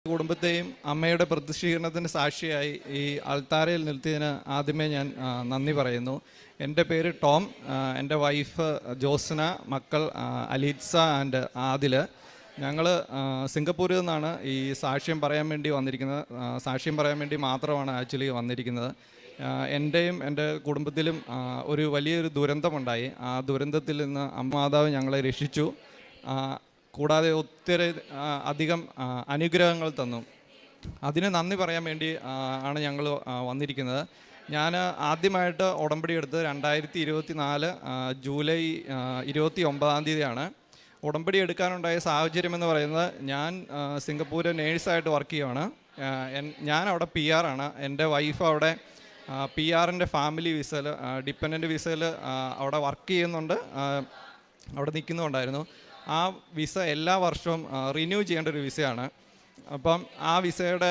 കുടുംബത്തെയും അമ്മയുടെ പ്രതിഷ്ഠീകരണത്തിന് സാക്ഷിയായി ഈ അൾത്താരയിൽ നിർത്തിയതിന് ആദ്യമേ ഞാൻ നന്ദി പറയുന്നു. എൻ്റെ പേര് ടോം, എൻ്റെ വൈഫ് ജോസ്ന, മക്കൾ അലീറ്റ്സ ആൻഡ് ആദിൽ. ഞങ്ങൾ സിംഗപ്പൂരിൽ നിന്നാണ് ഈ സാക്ഷ്യം പറയാൻ വേണ്ടി വന്നിരിക്കുന്നത്. സാക്ഷ്യം പറയാൻ വേണ്ടി മാത്രമാണ് ആക്ച്വലി വന്നിരിക്കുന്നത്. എൻ്റെയും എൻ്റെ കുടുംബത്തിലും ഒരു വലിയൊരു ദുരന്തമുണ്ടായി. ആ ദുരന്തത്തിൽ നിന്ന് അമ്മാതാവ് ഞങ്ങളെ രക്ഷിച്ചു. കൂടാതെ ഒത്തിരി അധികം അനുഗ്രഹങ്ങൾ തന്നു. അതിന് നന്ദി പറയാൻ വേണ്ടി ആണ് ഞങ്ങൾ വന്നിരിക്കുന്നത്. ഞാൻ ആദ്യമായിട്ട് ഉടമ്പടി എടുത്തത് 2024 ജൂലൈ 29 തീയതിയാണ്. ഉടമ്പടി എടുക്കാനുണ്ടായ സാഹചര്യം എന്ന് പറയുന്നത്, ഞാൻ സിംഗപ്പൂർ നേഴ്സായിട്ട് വർക്ക് ചെയ്യുകയാണ്. ഞാൻ അവിടെ PR ആണ്. എൻ്റെ വൈഫ് അവിടെ PR-ൻ്റെ ഫാമിലി വിസയിൽ, ഡിപ്പെൻഡൻ്റ് വിസയിൽ അവിടെ വർക്ക് ചെയ്യുന്നുണ്ട്, അവിടെ നിൽക്കുന്നുണ്ടായിരുന്നു. ആ വിസ എല്ലാ വർഷവും റിന്യൂ ചെയ്യേണ്ട ഒരു വിസയാണ്. അപ്പം ആ വിസയുടെ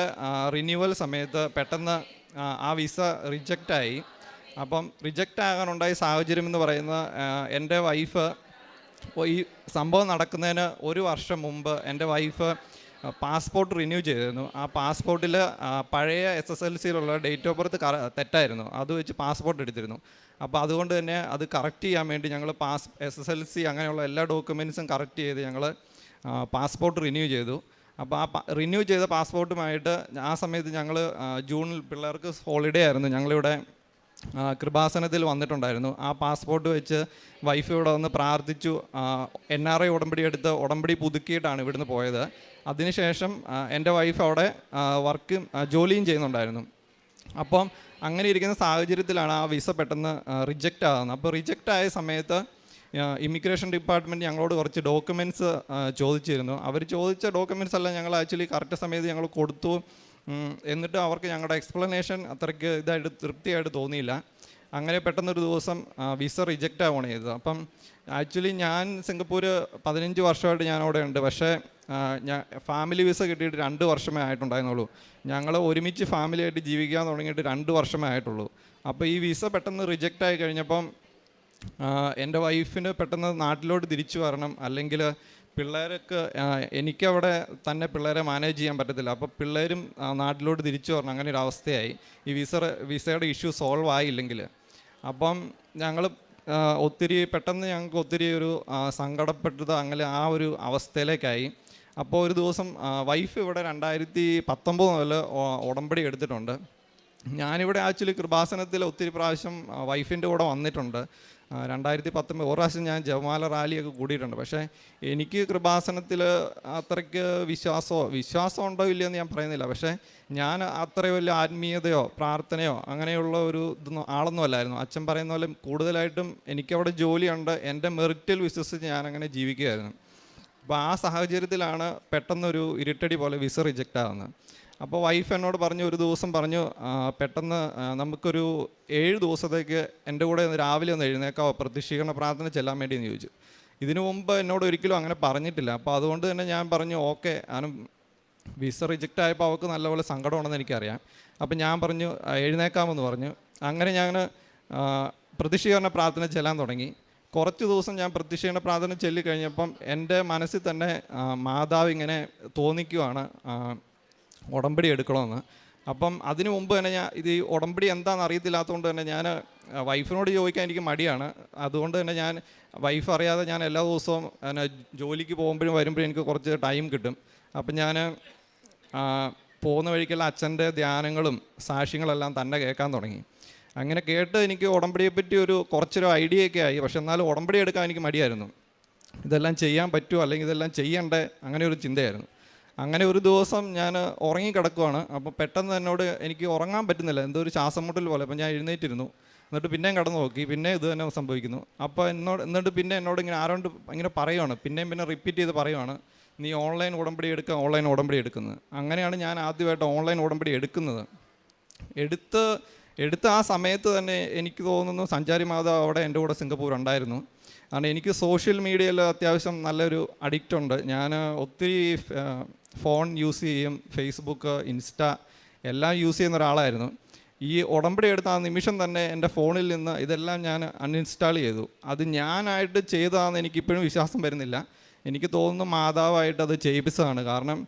റിന്യൂവൽ സമയത്ത് പെട്ടെന്ന് ആ വിസ റിജക്റ്റായി. അപ്പം റിജക്റ്റ് ആകാനുണ്ടായ സാഹചര്യം എന്ന് പറയുന്നത്, എൻ്റെ വൈഫ് ഈ സംഭവം നടക്കുന്നതിന് ഒരു വർഷം മുമ്പ് എൻ്റെ വൈഫ് പാസ്പോർട്ട് റിന്യൂ ചെയ്തിരുന്നു. ആ പാസ്പോർട്ടിൽ പഴയ SSLCയിലുള്ള ഡേറ്റ് ഓഫ് ബർത്ത് തെറ്റായിരുന്നു. അത് വെച്ച് പാസ്പോർട്ട് എടുത്തിരുന്നു. അപ്പോൾ അതുകൊണ്ട് തന്നെ അത് കറക്റ്റ് ചെയ്യാൻ വേണ്ടി ഞങ്ങൾ SSLC അങ്ങനെയുള്ള എല്ലാ ഡോക്യുമെൻറ്റ്സും കറക്റ്റ് ചെയ്ത് ഞങ്ങൾ പാസ്പോർട്ട് റിന്യൂ ചെയ്തു. അപ്പോൾ ആ റിന്യൂ ചെയ്ത പാസ്പോർട്ടുമായിട്ട് ആ സമയത്ത് ഞങ്ങൾ ജൂണിൽ പിള്ളേർക്ക് ഹോളിഡേ ആയിരുന്നു, ഞങ്ങളിവിടെ കൃപാസനത്തിൽ വന്നിട്ടുണ്ടായിരുന്നു. ആ പാസ്പോർട്ട് വെച്ച് വൈഫ് ഇവിടെ വന്ന് പ്രാർത്ഥിച്ചു. NRI ഉടമ്പടി എടുത്ത് ഉടമ്പടി പുതുക്കിയിട്ടാണ് ഇവിടുന്ന് പോയത്. അതിനുശേഷം എൻ്റെ വൈഫ് അവിടെ ജോലിയും ചെയ്യുന്നുണ്ടായിരുന്നു. അപ്പം അങ്ങനെ ഇരിക്കുന്ന സാഹചര്യത്തിലാണ് ആ വിസ പെട്ടെന്ന് റിജക്റ്റ് ആകുന്നത്. അപ്പോൾ റിജക്റ്റ് ആയ സമയത്ത് ഇമിഗ്രേഷൻ ഡിപ്പാർട്ട്മെൻറ്റ് ഞങ്ങളോട് കുറച്ച് ഡോക്യുമെൻറ്റ്സ് ചോദിച്ചിരുന്നു. അവർ ചോദിച്ച ഡോക്യുമെൻറ്റ്സ് എല്ലാം ഞങ്ങൾ ആക്ച്വലി കറക്റ്റ് സമയത്ത് ഞങ്ങൾ കൊടുത്തു. എന്നിട്ട് അവർക്ക് ഞങ്ങളുടെ എക്സ്പ്ലനേഷൻ അത്രയ്ക്ക് തൃപ്തിയായിട്ട് തോന്നിയില്ല. അങ്ങനെ പെട്ടെന്നൊരു ദിവസം വിസ റിജക്റ്റ് ആവുകയാണ് ചെയ്തത്. അപ്പം ആക്ച്വലി ഞാൻ സിംഗപ്പൂർ 15 വർഷമായിട്ട് ഞാൻ അവിടെ ഉണ്ട്. പക്ഷേ ഫാമിലി വിസ കിട്ടിയിട്ട് 2 വർഷമേ ആയിട്ടുണ്ടായിരുന്നുള്ളൂ. ഞങ്ങൾ ഒരുമിച്ച് ഫാമിലിയായിട്ട് ജീവിക്കാൻ തുടങ്ങിയിട്ട് 2 വർഷമേ ആയിട്ടുള്ളൂ. അപ്പോൾ ഈ വിസ പെട്ടെന്ന് റിജക്റ്റ് ആയി കഴിഞ്ഞപ്പം എൻ്റെ വൈഫിന് പെട്ടെന്ന് നാട്ടിലോട്ട് തിരിച്ചു വരണം, അല്ലെങ്കിൽ പിള്ളേർക്ക് എനിക്കവിടെ തന്നെ പിള്ളേരെ മാനേജ് ചെയ്യാൻ പറ്റത്തില്ല. അപ്പോൾ പിള്ളേരും നാട്ടിലോട്ട് തിരിച്ചു വരണം, അങ്ങനെ ഒരു അവസ്ഥയായി ഈ വിസയുടെ ഇഷ്യൂ സോൾവ് ആയില്ലെങ്കിൽ. അപ്പം ഞങ്ങൾ പെട്ടെന്ന് ഞങ്ങൾക്ക് ഒത്തിരി ഒരു സങ്കടപ്പെട്ടത് അങ്ങനെ ആ ഒരു അവസ്ഥയിലേക്കായി. അപ്പോൾ ഒരു ദിവസം വൈഫ് ഇവിടെ 2019 മുതൽ ഉടമ്പടി എടുത്തിട്ടുണ്ട്. ഞാനിവിടെ ആക്ച്വലി കൃപാസനത്തിൽ ഒത്തിരി പ്രാവശ്യം വൈഫിൻ്റെ കൂടെ വന്നിട്ടുണ്ട്. 2019 ഒരു പ്രാവശ്യം ഞാൻ ജപമാല റാലിയൊക്കെ കൂടിയിട്ടുണ്ട്. പക്ഷേ എനിക്ക് കൃപാസനത്തിൽ അത്രയ്ക്ക് വിശ്വാസം ഉണ്ടോ ഇല്ലയെന്ന് ഞാൻ പറയുന്നില്ല. പക്ഷേ ഞാൻ അത്ര വലിയ ആത്മീയതയോ പ്രാർത്ഥനയോ അങ്ങനെയുള്ള ഒരു ആളൊന്നും അല്ലായിരുന്നു. അച്ഛൻ പറയുന്ന പോലെ കൂടുതലായിട്ടും എനിക്കവിടെ ജോലിയുണ്ട്, എൻ്റെ മെറിറ്റിൽ വിശ്വസിച്ച് ഞാനങ്ങനെ ജീവിക്കുകയായിരുന്നു. അപ്പോൾ ആ സാഹചര്യത്തിലാണ് പെട്ടെന്നൊരു ഇരുട്ടടി പോലെ വിസ റിജക്റ്റ് ആകുന്നത്. അപ്പോൾ വൈഫ് എന്നോട് ഒരു ദിവസം പറഞ്ഞു, പെട്ടെന്ന് നമുക്കൊരു 7 ദിവസത്തേക്ക് എൻ്റെ കൂടെ രാവിലെ ഒന്ന് എഴുന്നേക്കാവോ, പ്രതിഷ്ഠീകരണ പ്രാർത്ഥന ചെല്ലാൻ വേണ്ടി എന്ന് ചോദിച്ചു. ഇതിനു മുമ്പ് എന്നോട് ഒരിക്കലും അങ്ങനെ പറഞ്ഞിട്ടില്ല. അപ്പോൾ അതുകൊണ്ട് തന്നെ ഞാൻ പറഞ്ഞു ഓക്കെ. കാരണം വിസ റിജക്റ്റ് ആയപ്പോൾ അവൾക്ക് നല്ലപോലെ സങ്കടമുണ്ടെന്ന് എനിക്കറിയാം. അപ്പം ഞാൻ പറഞ്ഞു എഴുന്നേക്കാമെന്ന് പറഞ്ഞു. അങ്ങനെ ഞാൻ പ്രതിഷ്ഠീകരണ പ്രാർത്ഥന ചെല്ലാൻ തുടങ്ങി. കുറച്ച് ദിവസം ഞാൻ പ്രതിഷ്ഠീകരണ പ്രാർത്ഥന ചൊല്ലിക്കഴിഞ്ഞപ്പം എൻ്റെ മനസ്സിൽ തന്നെ മാതാവ് ഇങ്ങനെ തോന്നിക്കുവാണ് ഉടമ്പടി എടുക്കണമെന്ന്. അപ്പം അതിനു മുമ്പ് തന്നെ ഈ ഉടമ്പടി എന്താണെന്ന് അറിയത്തില്ലാത്തതുകൊണ്ട് തന്നെ ഞാൻ വൈഫിനോട് ചോദിക്കാൻ എനിക്ക് മടിയാണ്. അതുകൊണ്ട് തന്നെ ഞാൻ വൈഫ് അറിയാതെ ഞാൻ എല്ലാ ദിവസവും ജോലിക്ക് പോകുമ്പോഴും വരുമ്പോഴും എനിക്ക് കുറച്ച് ടൈം കിട്ടും. അപ്പം ഞാൻ പോകുന്ന വഴിക്കുള്ള അച്ഛൻ്റെ ധ്യാനങ്ങളും സാക്ഷ്യങ്ങളെല്ലാം തന്നെ കേൾക്കാൻ തുടങ്ങി. അങ്ങനെ കേട്ട് എനിക്ക് ഉടമ്പടിയെപ്പറ്റി കുറച്ചൊരു ഐഡിയ ഒക്കെ ആയി. പക്ഷെ എന്നാലും ഉടമ്പടി എടുക്കാൻ എനിക്ക് മടിയായിരുന്നു. ഇതെല്ലാം ചെയ്യാൻ പറ്റുമോ, അല്ലെങ്കിൽ ഇതെല്ലാം ചെയ്യണ്ടേ, അങ്ങനെ ഒരു ചിന്തയായിരുന്നു. അങ്ങനെ ഒരു ദിവസം ഞാൻ ഉറങ്ങിക്കിടക്കുവാണ്. അപ്പോൾ പെട്ടെന്ന് എനിക്ക് ഉറങ്ങാൻ പറ്റുന്നില്ല, എന്തോ ഒരു ശ്വാസം മുട്ടൽ പോലെ. അപ്പോൾ ഞാൻ എഴുന്നേറ്റിരുന്നു. എന്നിട്ട് പിന്നെയും കടന്നു നോക്കി, പിന്നെ ഇത് തന്നെ സംഭവിക്കുന്നു. അപ്പോൾ എന്നിട്ട് പിന്നെ എന്നോട് ഇങ്ങനെ പറയുവാണ്, പിന്നെയും റിപ്പീറ്റ് ചെയ്ത് പറയുവാണ്, നീ ഓൺലൈൻ ഉടമ്പടി എടുക്കുന്നത്. അങ്ങനെയാണ് ഞാൻ ആദ്യമായിട്ട് ഓൺലൈൻ ഉടമ്പടി എടുക്കുന്നത്. എടുത്ത ആ സമയത്ത് തന്നെ എനിക്ക് തോന്നുന്നു സഞ്ചാരി മാതാവ് അവിടെ എൻ്റെ കൂടെ സിംഗപ്പൂർ ഉണ്ടായിരുന്നു. കാരണം എനിക്ക് സോഷ്യൽ മീഡിയയിൽ അത്യാവശ്യം നല്ലൊരു അഡിക്റ്റ് ഉണ്ട്. ഞാൻ ഒത്തിരി ഫോൺ യൂസ് ചെയ്യും, ഫേസ്ബുക്ക്, ഇൻസ്റ്റ എല്ലാം യൂസ് ചെയ്യുന്ന ഒരാളായിരുന്നു. ഈ ഉടമ്പടി എടുത്ത ആ നിമിഷം തന്നെ എൻ്റെ ഫോണിൽ നിന്ന് ഇതെല്ലാം ഞാൻ അൺഇൻസ്റ്റാൾ ചെയ്തു. അത് ഞാനായിട്ട് ചെയ്തതാണെന്ന് എനിക്കിപ്പോഴും വിശ്വാസം വരുന്നില്ല. എനിക്ക് തോന്നുന്നു മാതാവായിട്ട് അത് ചെയ്യിപ്പിച്ചതാണ്. കാരണം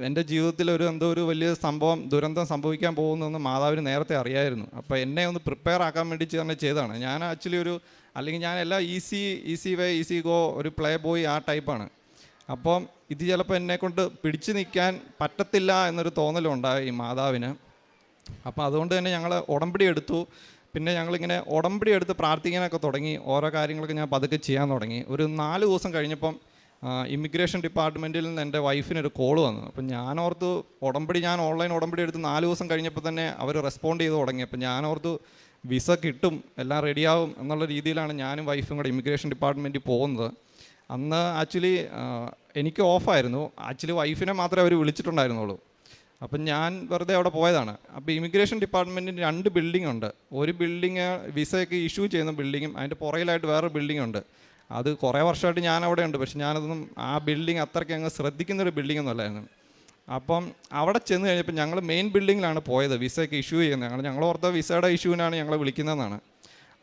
എൻ്റെ ജീവിതത്തിൽ എന്തോ ഒരു വലിയ സംഭവം ദുരന്തം സംഭവിക്കാൻ പോകുന്നതെന്ന് മാതാവിന് നേരത്തെ അറിയായിരുന്നു. അപ്പോൾ എന്നെ ഒന്ന് പ്രിപ്പയർ ആക്കാൻ വേണ്ടി തന്നെ ചെയ്തതാണ്. ഞാൻ ആക്ച്വലി അല്ലെങ്കിൽ ഞാൻ എല്ലാം ഈസി വേ ഈസി ഗോ ഒരു പ്ലേ ബോയ് ആ ടൈപ്പാണ്. അപ്പം ഇത് ചിലപ്പോൾ എന്നെക്കൊണ്ട് പിടിച്ചു നിൽക്കാൻ പറ്റത്തില്ല എന്നൊരു തോന്നലുണ്ടായി ഈ മാതാവിന്. അപ്പോൾ അതുകൊണ്ട് തന്നെ ഞങ്ങൾ ഉടമ്പടി എടുത്തു. പിന്നെ ഞങ്ങളിങ്ങനെ ഉടമ്പടി എടുത്ത് പ്രാർത്ഥിക്കാനൊക്കെ തുടങ്ങി. ഓരോ കാര്യങ്ങളൊക്കെ ഞാൻ പതുക്കെ ചെയ്യാൻ തുടങ്ങി. ഒരു 4 ദിവസം കഴിഞ്ഞപ്പം ഇമിഗ്രേഷൻ ഡിപ്പാർട്ട്മെൻറ്റിൽ നിന്ന് എൻ്റെ വൈഫിനൊരു കോൾ വന്നു. അപ്പം ഞാനോർത്തു ഞാൻ ഓൺലൈൻ ഉടമ്പടി എടുത്ത് 4 ദിവസം കഴിഞ്ഞപ്പോൾ തന്നെ അവർ റെസ്പോണ്ട് ചെയ്ത് തുടങ്ങി. അപ്പം ഞാനോർത്തു വിസ കിട്ടും, എല്ലാം റെഡിയാവും എന്നുള്ള രീതിയിലാണ് ഞാനും വൈഫും കൂടെ ഇമിഗ്രേഷൻ ഡിപ്പാർട്ട്മെൻറ്റിൽ പോകുന്നത്. അന്ന് ആക്ച്വലി എനിക്ക് ഓഫായിരുന്നു. ആക്ച്വലി വൈഫിനെ മാത്രമേ അവർ വിളിച്ചിട്ടുണ്ടായിരുന്നുള്ളൂ. അപ്പം ഞാൻ വെറുതെ അവിടെ പോയതാണ്. അപ്പോൾ ഇമിഗ്രേഷൻ ഡിപ്പാർട്ട്മെൻറ്റിന് 2 ബിൽഡിംഗ് ഉണ്ട്. ഒരു ബിൽഡിങ് വിസയൊക്കെ ഇഷ്യൂ ചെയ്യുന്ന ബിൽഡിങ്ങും അതിൻ്റെ പുറകിലായിട്ട് വേറെ ബിൽഡിംഗ് ഉണ്ട്. അത് കുറേ വർഷമായിട്ട് ഞാൻ അവിടെ ഉണ്ട്. പക്ഷെ ഞാനതൊന്നും ആ ബിൽഡിംഗ് അത്രയ്ക്ക് അങ്ങ് ശ്രദ്ധിക്കുന്നൊരു ബിൽഡിംഗ് ഒന്നും അല്ലായിരുന്നു. അപ്പം അവിടെ ചെന്ന് കഴിഞ്ഞപ്പോൾ ഞങ്ങൾ മെയിൻ ബിൽഡിങ്ങിലാണ് പോയത് വിസയൊക്കെ ഇഷ്യൂ ചെയ്യുന്നത്. ഞങ്ങൾ ഓർത്ത വിസയുടെ ഇഷ്യൂവിനാണ് ഞങ്ങളെ വിളിക്കുന്നതെന്നാണ്.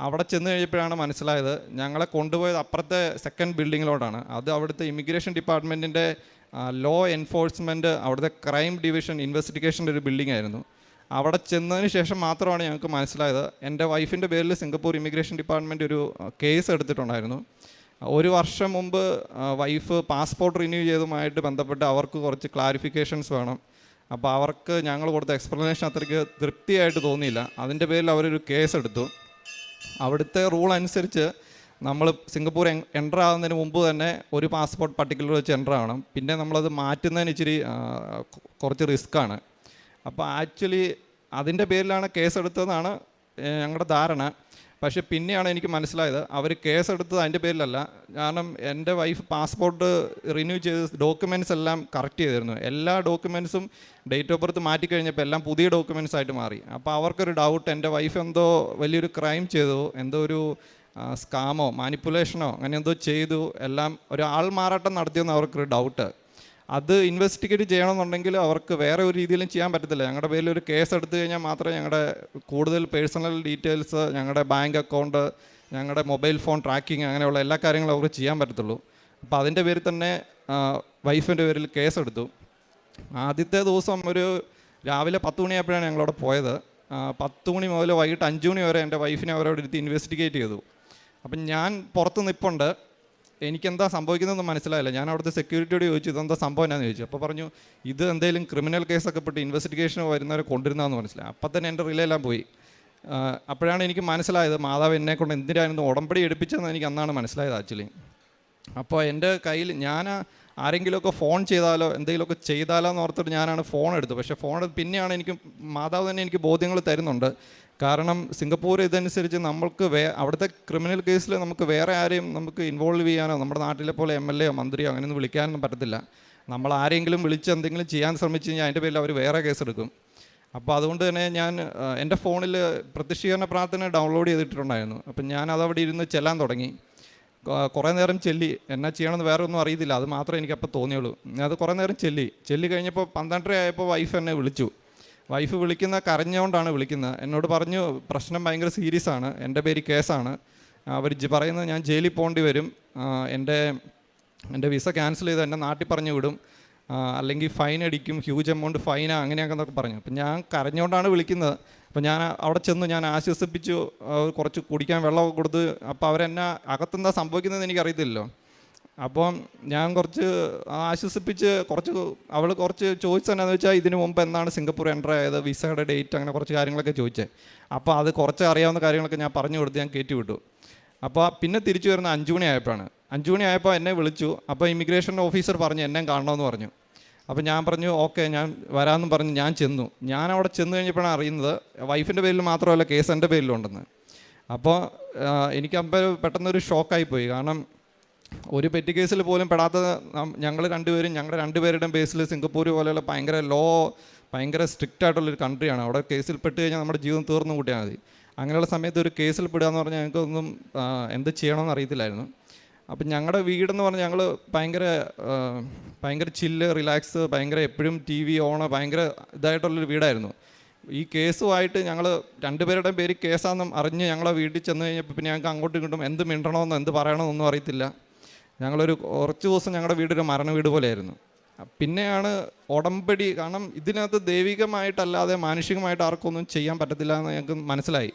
അവിടെ ചെന്ന് കഴിഞ്ഞപ്പോഴാണ് മനസ്സിലായത് ഞങ്ങളെ കൊണ്ടുപോയത് അപ്പുറത്തെ സെക്കൻഡ് ബിൽഡിങ്ങിലോട്ടാണ്. അത് അവിടുത്തെ ഇമിഗ്രേഷൻ ഡിപ്പാർട്ട്മെൻറ്റിൻ്റെ ലോ എൻഫോഴ്സ്മെൻറ്റ്, അവിടുത്തെ ക്രൈം ഡിവിഷൻ ഇൻവെസ്റ്റിഗേഷൻ്റെ ഒരു ബിൽഡിംഗ് ആയിരുന്നു. അവിടെ ചെന്നതിന് ശേഷം മാത്രമാണ് ഞങ്ങൾക്ക് മനസ്സിലായത് എൻ്റെ വൈഫിൻ്റെ പേരിൽ സിംഗപ്പൂർ ഇമിഗ്രേഷൻ ഡിപ്പാർട്ട്മെൻറ്റ് ഒരു കേസ് എടുത്തിട്ടുണ്ടായിരുന്നു. 1 വർഷം മുമ്പ് വൈഫ് പാസ്പോർട്ട് റിന്യൂ ചെയ്തതുമായിട്ട് ബന്ധപ്പെട്ട് അവർക്ക് കുറച്ച് ക്ലാരിഫിക്കേഷൻസ് വേണം. അപ്പോൾ അവർക്ക് ഞങ്ങൾ കൊടുത്ത എക്സ്പ്ലനേഷൻ അത്രയ്ക്ക് തൃപ്തിയായിട്ട് തോന്നിയില്ല. അതിൻ്റെ പേരിൽ അവരൊരു കേസ് എടുത്തു. അവിടുത്തെ റൂൾ അനുസരിച്ച് നമ്മൾ സിംഗപ്പൂർ എൻ്റർ ആകുന്നതിന് മുമ്പ് തന്നെ ഒരു പാസ്പോർട്ട് പർട്ടിക്കുലർ വെച്ച് എൻ്റർ ആവണം. പിന്നെ നമ്മളത് മാറ്റുന്നതിന് ഇച്ചിരി കുറച്ച് റിസ്ക്കാണ്. അപ്പോൾ ആക്ച്വലി അതിൻ്റെ പേരിലാണ് കേസെടുത്തതെന്നാണ് ഞങ്ങളുടെ ധാരണ. പക്ഷേ പിന്നെയാണ് എനിക്ക് മനസ്സിലായത് അവർ കേസെടുത്തത് അതിൻ്റെ പേരിലല്ല. കാരണം എൻ്റെ വൈഫ് പാസ്പോർട്ട് റിന്യൂ ചെയ്ത് ഡോക്യുമെൻറ്റ്സ് എല്ലാം കറക്റ്റ് ചെയ്തിരുന്നു. എല്ലാ ഡോക്യുമെൻറ്റ്സും ഡേറ്റ് ഓഫ് ബർത്ത് മാറ്റിക്കഴിഞ്ഞപ്പോൾ എല്ലാം പുതിയ ഡോക്യുമെൻറ്റ്സ് ആയിട്ട് മാറി. അപ്പോൾ അവർക്കൊരു ഡൗട്ട്, എൻ്റെ വൈഫ് എന്തോ വലിയൊരു ക്രൈം ചെയ്തു, എന്തോ ഒരു സ്കാമോ മാനിപ്പുലേഷനോ അങ്ങനെ എന്തോ ചെയ്തു, എല്ലാം ഒരു ആൾ മാറാട്ടം നടത്തിയെന്ന് അവർക്കൊരു ഡൗട്ട്. അത് ഇൻവെസ്റ്റിഗേറ്റ് ചെയ്യണമെന്നുണ്ടെങ്കിൽ അവർക്ക് വേറെ ഒരു രീതിയിലും ചെയ്യാൻ പറ്റത്തില്ല. ഞങ്ങളുടെ പേരിൽ ഒരു കേസ് എടുത്തു കഴിഞ്ഞാൽ മാത്രമേ ഞങ്ങളുടെ കൂടുതൽ പേഴ്സണൽ ഡീറ്റെയിൽസ്, ഞങ്ങളുടെ ബാങ്ക് അക്കൗണ്ട്, ഞങ്ങളുടെ മൊബൈൽ ഫോൺ ട്രാക്കിങ് അങ്ങനെയുള്ള എല്ലാ കാര്യങ്ങളും അവർക്ക് ചെയ്യാൻ പറ്റത്തുള്ളൂ. അപ്പോൾ അതിൻ്റെ പേരിൽ തന്നെ വൈഫിൻ്റെ പേരിൽ കേസെടുത്തു. ആദ്യത്തെ ദിവസം ഒരു രാവിലെ 10 മണിയായപ്പോഴാണ് ഞങ്ങളവിടെ പോയത്. 10 മണി മുതൽ വൈകിട്ട് 5 മണി വരെ എൻ്റെ വൈഫിനെ അവരവിടെ ഇരുത്തി ഇൻവെസ്റ്റിഗേറ്റ് ചെയ്തു. അപ്പം ഞാൻ പുറത്ത് നിൽപ്പുണ്ട്. എനിക്കെന്താ സംഭവിക്കുന്നതെന്ന് മനസ്സിലായില്ല. ഞാൻ അവിടുത്തെ സെക്യൂരിറ്റിയോട് ചോദിച്ചു ഇതെന്താ സംഭവം എന്നാന്ന് ചോദിച്ചു. അപ്പോൾ പറഞ്ഞു ഇത് എന്തെങ്കിലും ക്രിമിനൽ കേസൊക്കെ പെട്ട് ഇൻവെസ്റ്റിഗേഷൻ വരുന്നവരെ കൊണ്ടിരുന്നതെന്ന് മനസ്സിലായി. അപ്പം തന്നെ എൻ്റെ റിലെല്ലാം പോയി. അപ്പോഴാണ് എനിക്ക് മനസ്സിലായത് മാതാവ് എന്നെക്കൊണ്ട് എന്തിനായിരുന്നു ഉടമ്പടി എടുപ്പിച്ചതെന്ന് എനിക്ക് അന്നാണ് മനസ്സിലായത് ആക്ച്വലി. അപ്പോൾ എൻ്റെ കയ്യിൽ ഞാൻ ആരെങ്കിലുമൊക്കെ ഫോൺ ചെയ്താലോ എന്തെങ്കിലുമൊക്കെ ചെയ്താലോ എന്ന് ഓർത്തിട്ട് ഞാനാണ് ഫോൺ എടുത്തത്. പക്ഷേ ഫോൺ പിന്നെയാണ് എനിക്ക് മാതാവ് തന്നെ എനിക്ക് ബോധ്യങ്ങൾ തരുന്നുണ്ട്. കാരണം സിംഗപ്പൂർ ഇതനുസരിച്ച് നമ്മൾക്ക് അവിടുത്തെ ക്രിമിനൽ കേസിൽ നമുക്ക് വേറെ ആരെയും നമുക്ക് ഇൻവോൾവ് ചെയ്യാനോ നമ്മുടെ നാട്ടിലെ പോലെ MLA യോ മന്ത്രിയോ അങ്ങനെയൊന്നും വിളിക്കാനൊന്നും പറ്റത്തില്ല. നമ്മൾ ആരെങ്കിലും വിളിച്ച് എന്തെങ്കിലും ചെയ്യാൻ ശ്രമിച്ചു കഴിഞ്ഞാൽ അതിൻ്റെ പേരിൽ അവർ വേറെ കേസെടുക്കും. അപ്പോൾ അതുകൊണ്ട് തന്നെ ഞാൻ എൻ്റെ ഫോണിൽ പ്രത്യക്ഷീകരണ പ്രാർത്ഥന ഡൗൺലോഡ് ചെയ്തിട്ടുണ്ടായിരുന്നു. അപ്പം ഞാൻ അതവിടെ ഇരുന്ന് ചെല്ലാൻ തുടങ്ങി. കുറേ നേരം ചെല്ലി. എന്നാ ചെയ്യണമെന്ന് വേറെ ഒന്നും അറിയത്തില്ല, അത് മാത്രമേ എനിക്കപ്പോൾ തോന്നിയുള്ളൂ. അത് കുറേ നേരം ചെല്ലി കഴിഞ്ഞപ്പോൾ 12:30 ആയപ്പോൾ വൈഫ് എന്നെ വിളിച്ചു. വൈഫ് കരഞ്ഞുകൊണ്ടാണ് വിളിക്കുന്നത്. എന്നോട് പറഞ്ഞു പ്രശ്നം ഭയങ്കര സീരിയസ് ആണ്, എൻ്റെ പേര് കേസാണ്, അവർ പറയുന്നത് ഞാൻ ജയിലിൽ പോകേണ്ടി വരും, എൻ്റെ വിസ ക്യാൻസൽ ചെയ്ത് എന്നെ നാട്ടിൽ പറഞ്ഞു വിടും, അല്ലെങ്കിൽ ഫൈൻ അടിക്കും, ഹ്യൂജ് എമൗണ്ട് ഫൈനാ അങ്ങനെയൊക്കെ പറഞ്ഞു. അപ്പം ഞാൻ കരഞ്ഞുകൊണ്ടാണ് വിളിക്കുന്നത്. അപ്പം ഞാൻ അവിടെ ചെന്ന് ഞാൻ ആശ്വസിപ്പിച്ചു, കുറച്ച് കുടിക്കാൻ വെള്ളമൊക്കെ കൊടുത്ത്. അപ്പോൾ അവരെന്നെ അകത്തെന്താ സംഭവിക്കുന്നതെന്ന് എനിക്കറിയത്തില്ലല്ലോ. അപ്പം ഞാൻ കുറച്ച് ആശ്വസിപ്പിച്ച് അവൾ കുറച്ച് ചോദിച്ചതെന്നാന്ന് വെച്ചാൽ ഇതിനു മുമ്പ് എന്നാണ് സിംഗപ്പൂർ എൻ്റർ ആയത്, വിസയുടെ ഡേറ്റ്, അങ്ങനെ കുറച്ച് കാര്യങ്ങളൊക്കെ ചോദിച്ചത്. അപ്പോൾ അത് കുറച്ച് അറിയാവുന്ന കാര്യങ്ങളൊക്കെ ഞാൻ പറഞ്ഞു കൊടുത്ത് ഞാൻ കയറ്റി വിട്ടു. അപ്പോൾ പിന്നെ തിരിച്ചു വരുന്ന 5 മണി ആയപ്പോഴാണ്. 5 മണി ആയപ്പോൾ എന്നെ വിളിച്ചു. അപ്പോൾ ഇമിഗ്രേഷൻ ഓഫീസർ പറഞ്ഞു എന്നെ കാണണമെന്ന് പറഞ്ഞു. അപ്പോൾ ഞാൻ പറഞ്ഞു ഓക്കെ ഞാൻ വരാമെന്നും പറഞ്ഞ് ഞാൻ ചെന്നു. ഞാൻ അവിടെ ചെന്ന് കഴിഞ്ഞപ്പോഴാണ് അറിയുന്നത് വൈഫിൻ്റെ പേരിൽ മാത്രമല്ല കേസ് എൻ്റെ പേരിലും ഉണ്ടെന്ന്. അപ്പോൾ എനിക്കപ്പോൾ പെട്ടെന്നൊരു ഷോക്കായിപ്പോയി. കാരണം ഒരു പെറ്റി കേസിൽ പോലും പെടാത്ത ഞങ്ങൾ രണ്ടുപേരും ഞങ്ങളുടെ 2 പേരുടെയും ബേസിൽ സിംഗപ്പൂർ പോലെയുള്ള ഭയങ്കര സ്ട്രിക്റ്റ് ആയിട്ടുള്ളൊരു കൺട്രിയാണ്. അവിടെ കേസിൽ പെട്ട് കഴിഞ്ഞാൽ നമ്മുടെ ജീവിതം തീർന്നു കൂട്ടിയാൽ മതി. അങ്ങനെയുള്ള സമയത്ത് ഒരു കേസിൽ പെടുക എന്ന് പറഞ്ഞാൽ ഞങ്ങൾക്കൊന്നും എന്ത് ചെയ്യണമെന്ന് അറിയത്തില്ലായിരുന്നു. അപ്പം ഞങ്ങളുടെ വീടെന്ന് പറഞ്ഞാൽ ഞങ്ങൾ ഭയങ്കര ചില്ല്, റിലാക്സ്, എപ്പോഴും TV ഓണ്, ഭയങ്കര ഇതായിട്ടുള്ളൊരു വീടായിരുന്നു. ഈ കേസുമായിട്ട് ഞങ്ങൾ 2 പേരുടെയും പേര് കേസാണെന്നും അറിഞ്ഞ് ഞങ്ങളെ വീട്ടിൽ ചെന്ന് കഴിഞ്ഞപ്പോൾ പിന്നെ ഞങ്ങൾക്ക് അങ്ങോട്ടും ഇങ്ങോട്ടും എന്ത് മിണ്ടണമെന്നോ എന്ത് പറയണമെന്നൊന്നും അറിയത്തില്ല. കുറച്ച് ദിവസം ഞങ്ങളുടെ വീടൊരു മരണ വീട് പോലെയായിരുന്നു. പിന്നെയാണ് ഉടമ്പടി, കാരണം ഇതിനകത്ത് ദൈവികമായിട്ടല്ലാതെ മാനുഷികമായിട്ട് ആർക്കൊന്നും ചെയ്യാൻ പറ്റത്തില്ല എന്ന് ഞങ്ങൾക്ക് മനസ്സിലായി.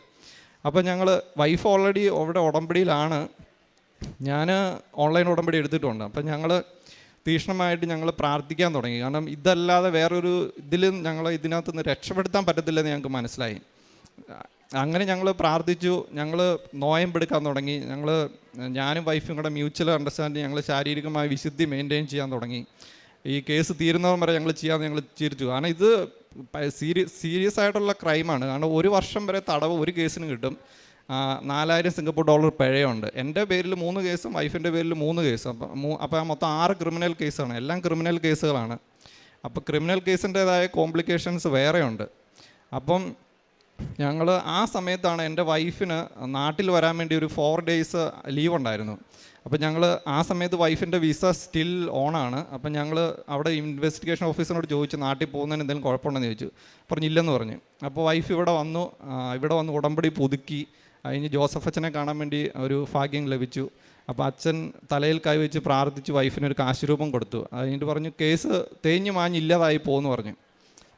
അപ്പോൾ ഞങ്ങൾ വൈഫ് ഓൾറെഡി അവിടെ ഉടമ്പടിയിലാണ്, ഞാൻ ഓൺലൈൻ ഉടമ്പടി എടുത്തിട്ടുണ്ട്. അപ്പം ഞങ്ങൾ തീക്ഷ്ണമായിട്ട് ഞങ്ങൾ പ്രാർത്ഥിക്കാൻ തുടങ്ങി. കാരണം ഇതല്ലാതെ വേറൊരു ഇതിലും ഞങ്ങൾ ഇതിനകത്ത് നിന്ന് രക്ഷപ്പെടുത്താൻ പറ്റത്തില്ലെന്ന് ഞങ്ങൾക്ക് മനസ്സിലായി. അങ്ങനെ ഞങ്ങൾ പ്രാർത്ഥിച്ചു, ഞങ്ങൾ നോയമ്പെടുക്കാൻ തുടങ്ങി. ഞാനും വൈഫും കൂടെ മ്യൂച്വൽ അണ്ടർസ്റ്റാൻഡിങ്, ഞങ്ങൾ ശാരീരികമായ വിശുദ്ധി മെയിൻറ്റെയിൻ ചെയ്യാൻ തുടങ്ങി. ഈ കേസ് തീരുന്നവർ വരെ ഞങ്ങൾ ചെയ്യാമെന്ന് ഞങ്ങൾ ചിരിച്ചു. കാരണം ഇത് സീരിയസ് ആയിട്ടുള്ള ക്രൈമാണ്. കാരണം 1 വർഷം വരെ തടവ് ഒരു കേസിന് കിട്ടും. 4000 സിംഗപ്പൂർ ഡോളർ പിഴയുണ്ട്. എൻ്റെ പേരിൽ 3 കേസും വൈഫിൻ്റെ പേരിൽ 3 കേസും. അപ്പോൾ മൊത്തം 6 ക്രിമിനൽ കേസാണ്. എല്ലാം ക്രിമിനൽ കേസുകളാണ്. അപ്പോൾ ക്രിമിനൽ കേസിൻ്റേതായ കോംപ്ലിക്കേഷൻസ് വേറെയുണ്ട്. അപ്പം ഞങ്ങൾ ആ സമയത്താണ് എൻ്റെ വൈഫിന് നാട്ടിൽ വരാൻ വേണ്ടി ഒരു 4 ഡേയ്സ് ലീവ് ഉണ്ടായിരുന്നു. അപ്പോൾ ഞങ്ങൾ ആ സമയത്ത് വൈഫിൻ്റെ വിസ സ്റ്റിൽ ഓണാണ്. അപ്പം ഞങ്ങൾ അവിടെ ഇൻവെസ്റ്റിഗേഷൻ ഓഫീസറിനോട് ചോദിച്ചു നാട്ടിൽ പോകുന്നതിന് എന്തെങ്കിലും കുഴപ്പമുണ്ടെന്ന് ചോദിച്ചു. പറഞ്ഞില്ലെന്ന് പറഞ്ഞു. അപ്പോൾ വൈഫ് ഇവിടെ വന്ന് ഉടമ്പടി പുതുക്കി. അതിന് ജോസഫ് അച്ഛനെ കാണാൻ വേണ്ടി ഒരു ഭാഗ്യം ലഭിച്ചു. അപ്പോൾ അച്ഛൻ തലയിൽ കൈവച്ച് പ്രാർത്ഥിച്ച് വൈഫിനൊരു കാശുരൂപം കൊടുത്തു. അതിന് പറഞ്ഞു കേസ് തേഞ്ഞു മാഞ്ഞ് ഇല്ലാതായി പോകുമെന്ന് പറഞ്ഞു.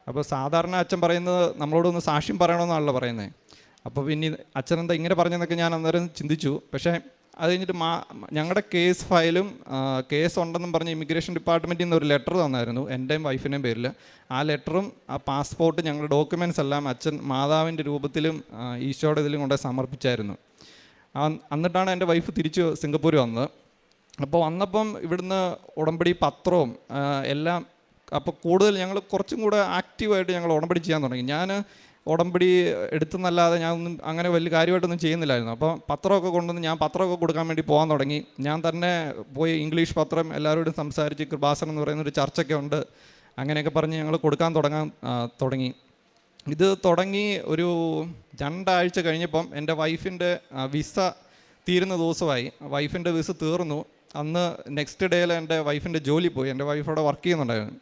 അപ്പോൾ സാധാരണ അച്ഛൻ പറയുന്നത് നമ്മളോടൊന്ന് സാക്ഷ്യം പറയണമെന്നാണല്ലോ പറയുന്നത്. അപ്പോൾ പിന്നെ അച്ഛൻ എന്താ ഇങ്ങനെ പറഞ്ഞതെന്നൊക്കെ ഞാൻ അന്നേരം ചിന്തിച്ചു. പക്ഷേ അത് കഴിഞ്ഞിട്ട് ഞങ്ങളുടെ കേസ് ഫയലും കേസ് ഉണ്ടെന്നും പറഞ്ഞ് ഇമിഗ്രേഷൻ ഡിപ്പാർട്ട്മെൻറ്റിൽ നിന്ന് ഒരു ലെറ്റർ തന്നായിരുന്നു എൻ്റെയും വൈഫിൻ്റെയും പേരിൽ. ആ ലെറ്ററും ആ പാസ്പോർട്ട് ഞങ്ങളുടെ ഡോക്യുമെൻറ്റ്സ് എല്ലാം അച്ഛൻ മാതാവിൻ്റെ രൂപത്തിലും ഈശോയുടെ ഇതിലും കൊണ്ട് സമർപ്പിച്ചായിരുന്നു. എന്നിട്ടാണ് എൻ്റെ വൈഫ് തിരിച്ച് സിംഗപ്പൂർ വന്നത്. അപ്പോൾ വന്നപ്പം ഇവിടുന്ന് ഉടമ്പടി പത്രവും എല്ലാം, അപ്പോൾ കൂടുതൽ ഞങ്ങൾ കുറച്ചും കൂടെ ആക്റ്റീവായിട്ട് ഞങ്ങൾ ഉടമ്പടി ചെയ്യാൻ തുടങ്ങി. ഞാൻ ഉടമ്പടി എടുത്തെന്നല്ലാതെ ഞാനൊന്നും അങ്ങനെ വലിയ കാര്യമായിട്ടൊന്നും ചെയ്യുന്നില്ലായിരുന്നു. അപ്പോൾ പത്രമൊക്കെ കൊണ്ടുവന്ന് ഞാൻ പത്രമൊക്കെ കൊടുക്കാൻ വേണ്ടി പോകാൻ തുടങ്ങി. ഞാൻ തന്നെ പോയി ഇംഗ്ലീഷ് പത്രം എല്ലാവരോടും സംസാരിച്ച്, കൃപാസനം എന്ന് പറയുന്നൊരു ചർച്ചൊക്കെ ഉണ്ട്, അങ്ങനെയൊക്കെ പറഞ്ഞ് ഞങ്ങൾ കൊടുക്കാൻ തുടങ്ങി. ഇത് തുടങ്ങി ഒരു 2 ആഴ്ച കഴിഞ്ഞപ്പം എൻ്റെ വൈഫിൻ്റെ വിസ തീരുന്ന ദിവസമായി. വൈഫിൻ്റെ വിസ തീർന്നു. അന്ന് നെക്സ്റ്റ് ഡേയിൽ എൻ്റെ വൈഫിൻ്റെ ജോലി പോയി. എൻ്റെ വൈഫ് അവിടെ വർക്ക് ചെയ്യുന്നുണ്ടായിരുന്നു.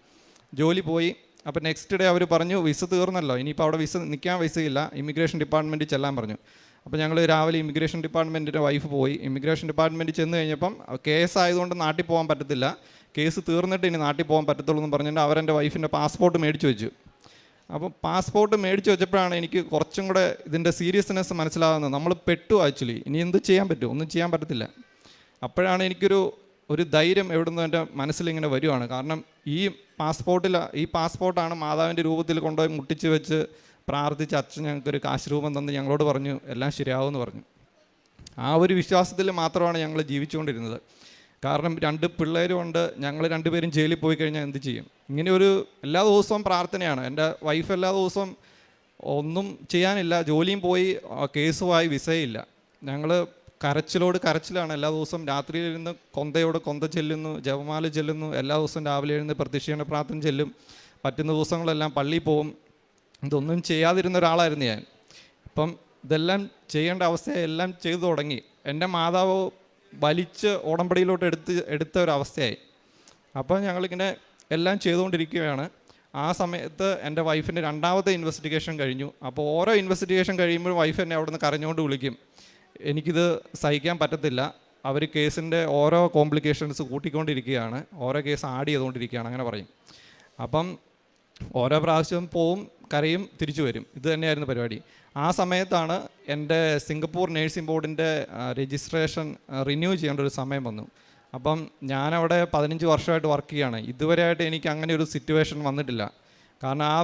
ജോലി പോയി. അപ്പോൾ നെക്സ്റ്റ് ഡേ അവർ പറഞ്ഞു വിസ തീർന്നല്ലോ, ഇനിയിപ്പോൾ അവിടെ നിൽക്കാൻ വിസയില്ല, ഇമിഗ്രേഷൻ ഡിപ്പാർട്ട്മെൻറ്റിൽ ചെല്ലാൻ പറഞ്ഞു. അപ്പോൾ ഞങ്ങൾ രാവിലെ ഇമിഗ്രേഷൻ ഡിപ്പാർട്ട്മെൻറ്റിൻ്റെ വൈഫ് പോയി. ഇമിഗ്രേഷൻ ഡിപ്പാർട്ട്മെൻറ്റിൽ ചെന്ന് കഴിഞ്ഞപ്പം കേസ് ആയതുകൊണ്ട് നാട്ടിൽ പോകാൻ പറ്റത്തില്ല, കേസ് തീർന്നിട്ട് ഇനി നാട്ടിൽ പോകാൻ പറ്റത്തുള്ളൂ എന്ന് പറഞ്ഞിട്ട് അവരെൻ്റെ വൈഫിൻ്റെ പാസ്പോർട്ട് മേടിച്ച് വെച്ചു. അപ്പോൾ പാസ്പോർട്ട് മേടിച്ച് വെച്ചപ്പോഴാണ് എനിക്ക് കുറച്ചും കൂടെ ഇതിൻ്റെ സീരിയസ്നെസ് മനസ്സിലാകുന്നത്. നമ്മൾ പെട്ടു ആക്ച്വലി. ഇനി എന്ത് ചെയ്യാൻ പറ്റും? ഒന്നും ചെയ്യാൻ പറ്റത്തില്ല. അപ്പോഴാണ് എനിക്കൊരു ധൈര്യം എവിടുന്ന് എൻ്റെ മനസ്സിലിങ്ങനെ വരുവാണ്. കാരണം ഈ പാസ്പോർട്ടാണ് മാതാവിൻ്റെ രൂപത്തിൽ കൊണ്ടുപോയി മുട്ടിച്ച് വെച്ച് പ്രാർത്ഥിച്ച് അച്ഛൻ ഞങ്ങൾക്കൊരു കാശ് രൂപം തന്ന് ഞങ്ങളോട് പറഞ്ഞു എല്ലാം ശരിയാവുമെന്ന് പറഞ്ഞു. ആ ഒരു വിശ്വാസത്തിൽ മാത്രമാണ് ഞങ്ങൾ ജീവിച്ചുകൊണ്ടിരുന്നത്. കാരണം 2 പിള്ളേരും ഉണ്ട്. ഞങ്ങൾ 2 പേരും ജയിലിൽ പോയി കഴിഞ്ഞാൽ എന്ത് ചെയ്യും? ഇങ്ങനെ എല്ലാ ദിവസവും പ്രാർത്ഥനയാണ്. എൻ്റെ വൈഫ് എല്ലാ ദിവസവും ഒന്നും ചെയ്യാനില്ല, ജോലിയും പോയി, കേസുമായി വിസയില്ല. ഞങ്ങൾ കരച്ചിലാണ്. എല്ലാ ദിവസവും രാത്രിയിലിരുന്ന് കൊന്ത ചെല്ലുന്നു, ജപമാല ചെല്ലുന്നു. എല്ലാ ദിവസവും രാവിലെ ഇരുന്ന് പ്രത്യക്ഷീകരണ പ്രാർത്ഥന ചെല്ലും. പറ്റുന്ന ദിവസങ്ങളെല്ലാം പള്ളിയിൽ പോവും. ഇതൊന്നും ചെയ്യാതിരുന്ന ഒരാളായിരുന്നു ഞാൻ. അപ്പം ഇതെല്ലാം ചെയ്യേണ്ട അവസ്ഥയെല്ലാം ചെയ്തു തുടങ്ങി. എൻ്റെ മാതാവ് വലിച്ച് ഉടമ്പടിയിലോട്ട് എടുത്ത ഒരവസ്ഥയായി. അപ്പോൾ ഞങ്ങളിങ്ങനെ എല്ലാം ചെയ്തുകൊണ്ടിരിക്കുകയാണ്. ആ സമയത്ത് എൻ്റെ വൈഫിൻ്റെ 2ാമത്തെ ഇൻവെസ്റ്റിഗേഷൻ കഴിഞ്ഞു. അപ്പോൾ ഓരോ ഇൻവെസ്റ്റിഗേഷൻ കഴിയുമ്പോൾ വൈഫ് എന്നെ അവിടെ നിന്ന് കരഞ്ഞുകൊണ്ട് വിളിക്കും, എനിക്കിത് സഹിക്കാൻ പറ്റത്തില്ല, അവർ കേസിൻ്റെ ഓരോ കോംപ്ലിക്കേഷൻസ് കൂട്ടിക്കൊണ്ടിരിക്കുകയാണ്, ഓരോ കേസ് ആഡ് ചെയ്തുകൊണ്ടിരിക്കുകയാണ്, അങ്ങനെ പറയും. അപ്പം ഓരോ പ്രാവശ്യം പോവും, കരയും, തിരിച്ചു വരും. ഇത് തന്നെയായിരുന്നു പരിപാടി. ആ സമയത്താണ് എൻ്റെ സിംഗപ്പൂർ നേഴ്സിംഗ് ബോർഡിൻ്റെ രജിസ്ട്രേഷൻ റിന്യൂ ചെയ്യേണ്ട ഒരു സമയം വന്നു. അപ്പം ഞാനവിടെ 15 വർഷമായിട്ട് വർക്ക് ചെയ്യുകയാണ്. ഇതുവരെയായിട്ട് എനിക്ക് അങ്ങനെ ഒരു സിറ്റുവേഷൻ വന്നിട്ടില്ല. കാരണം ആ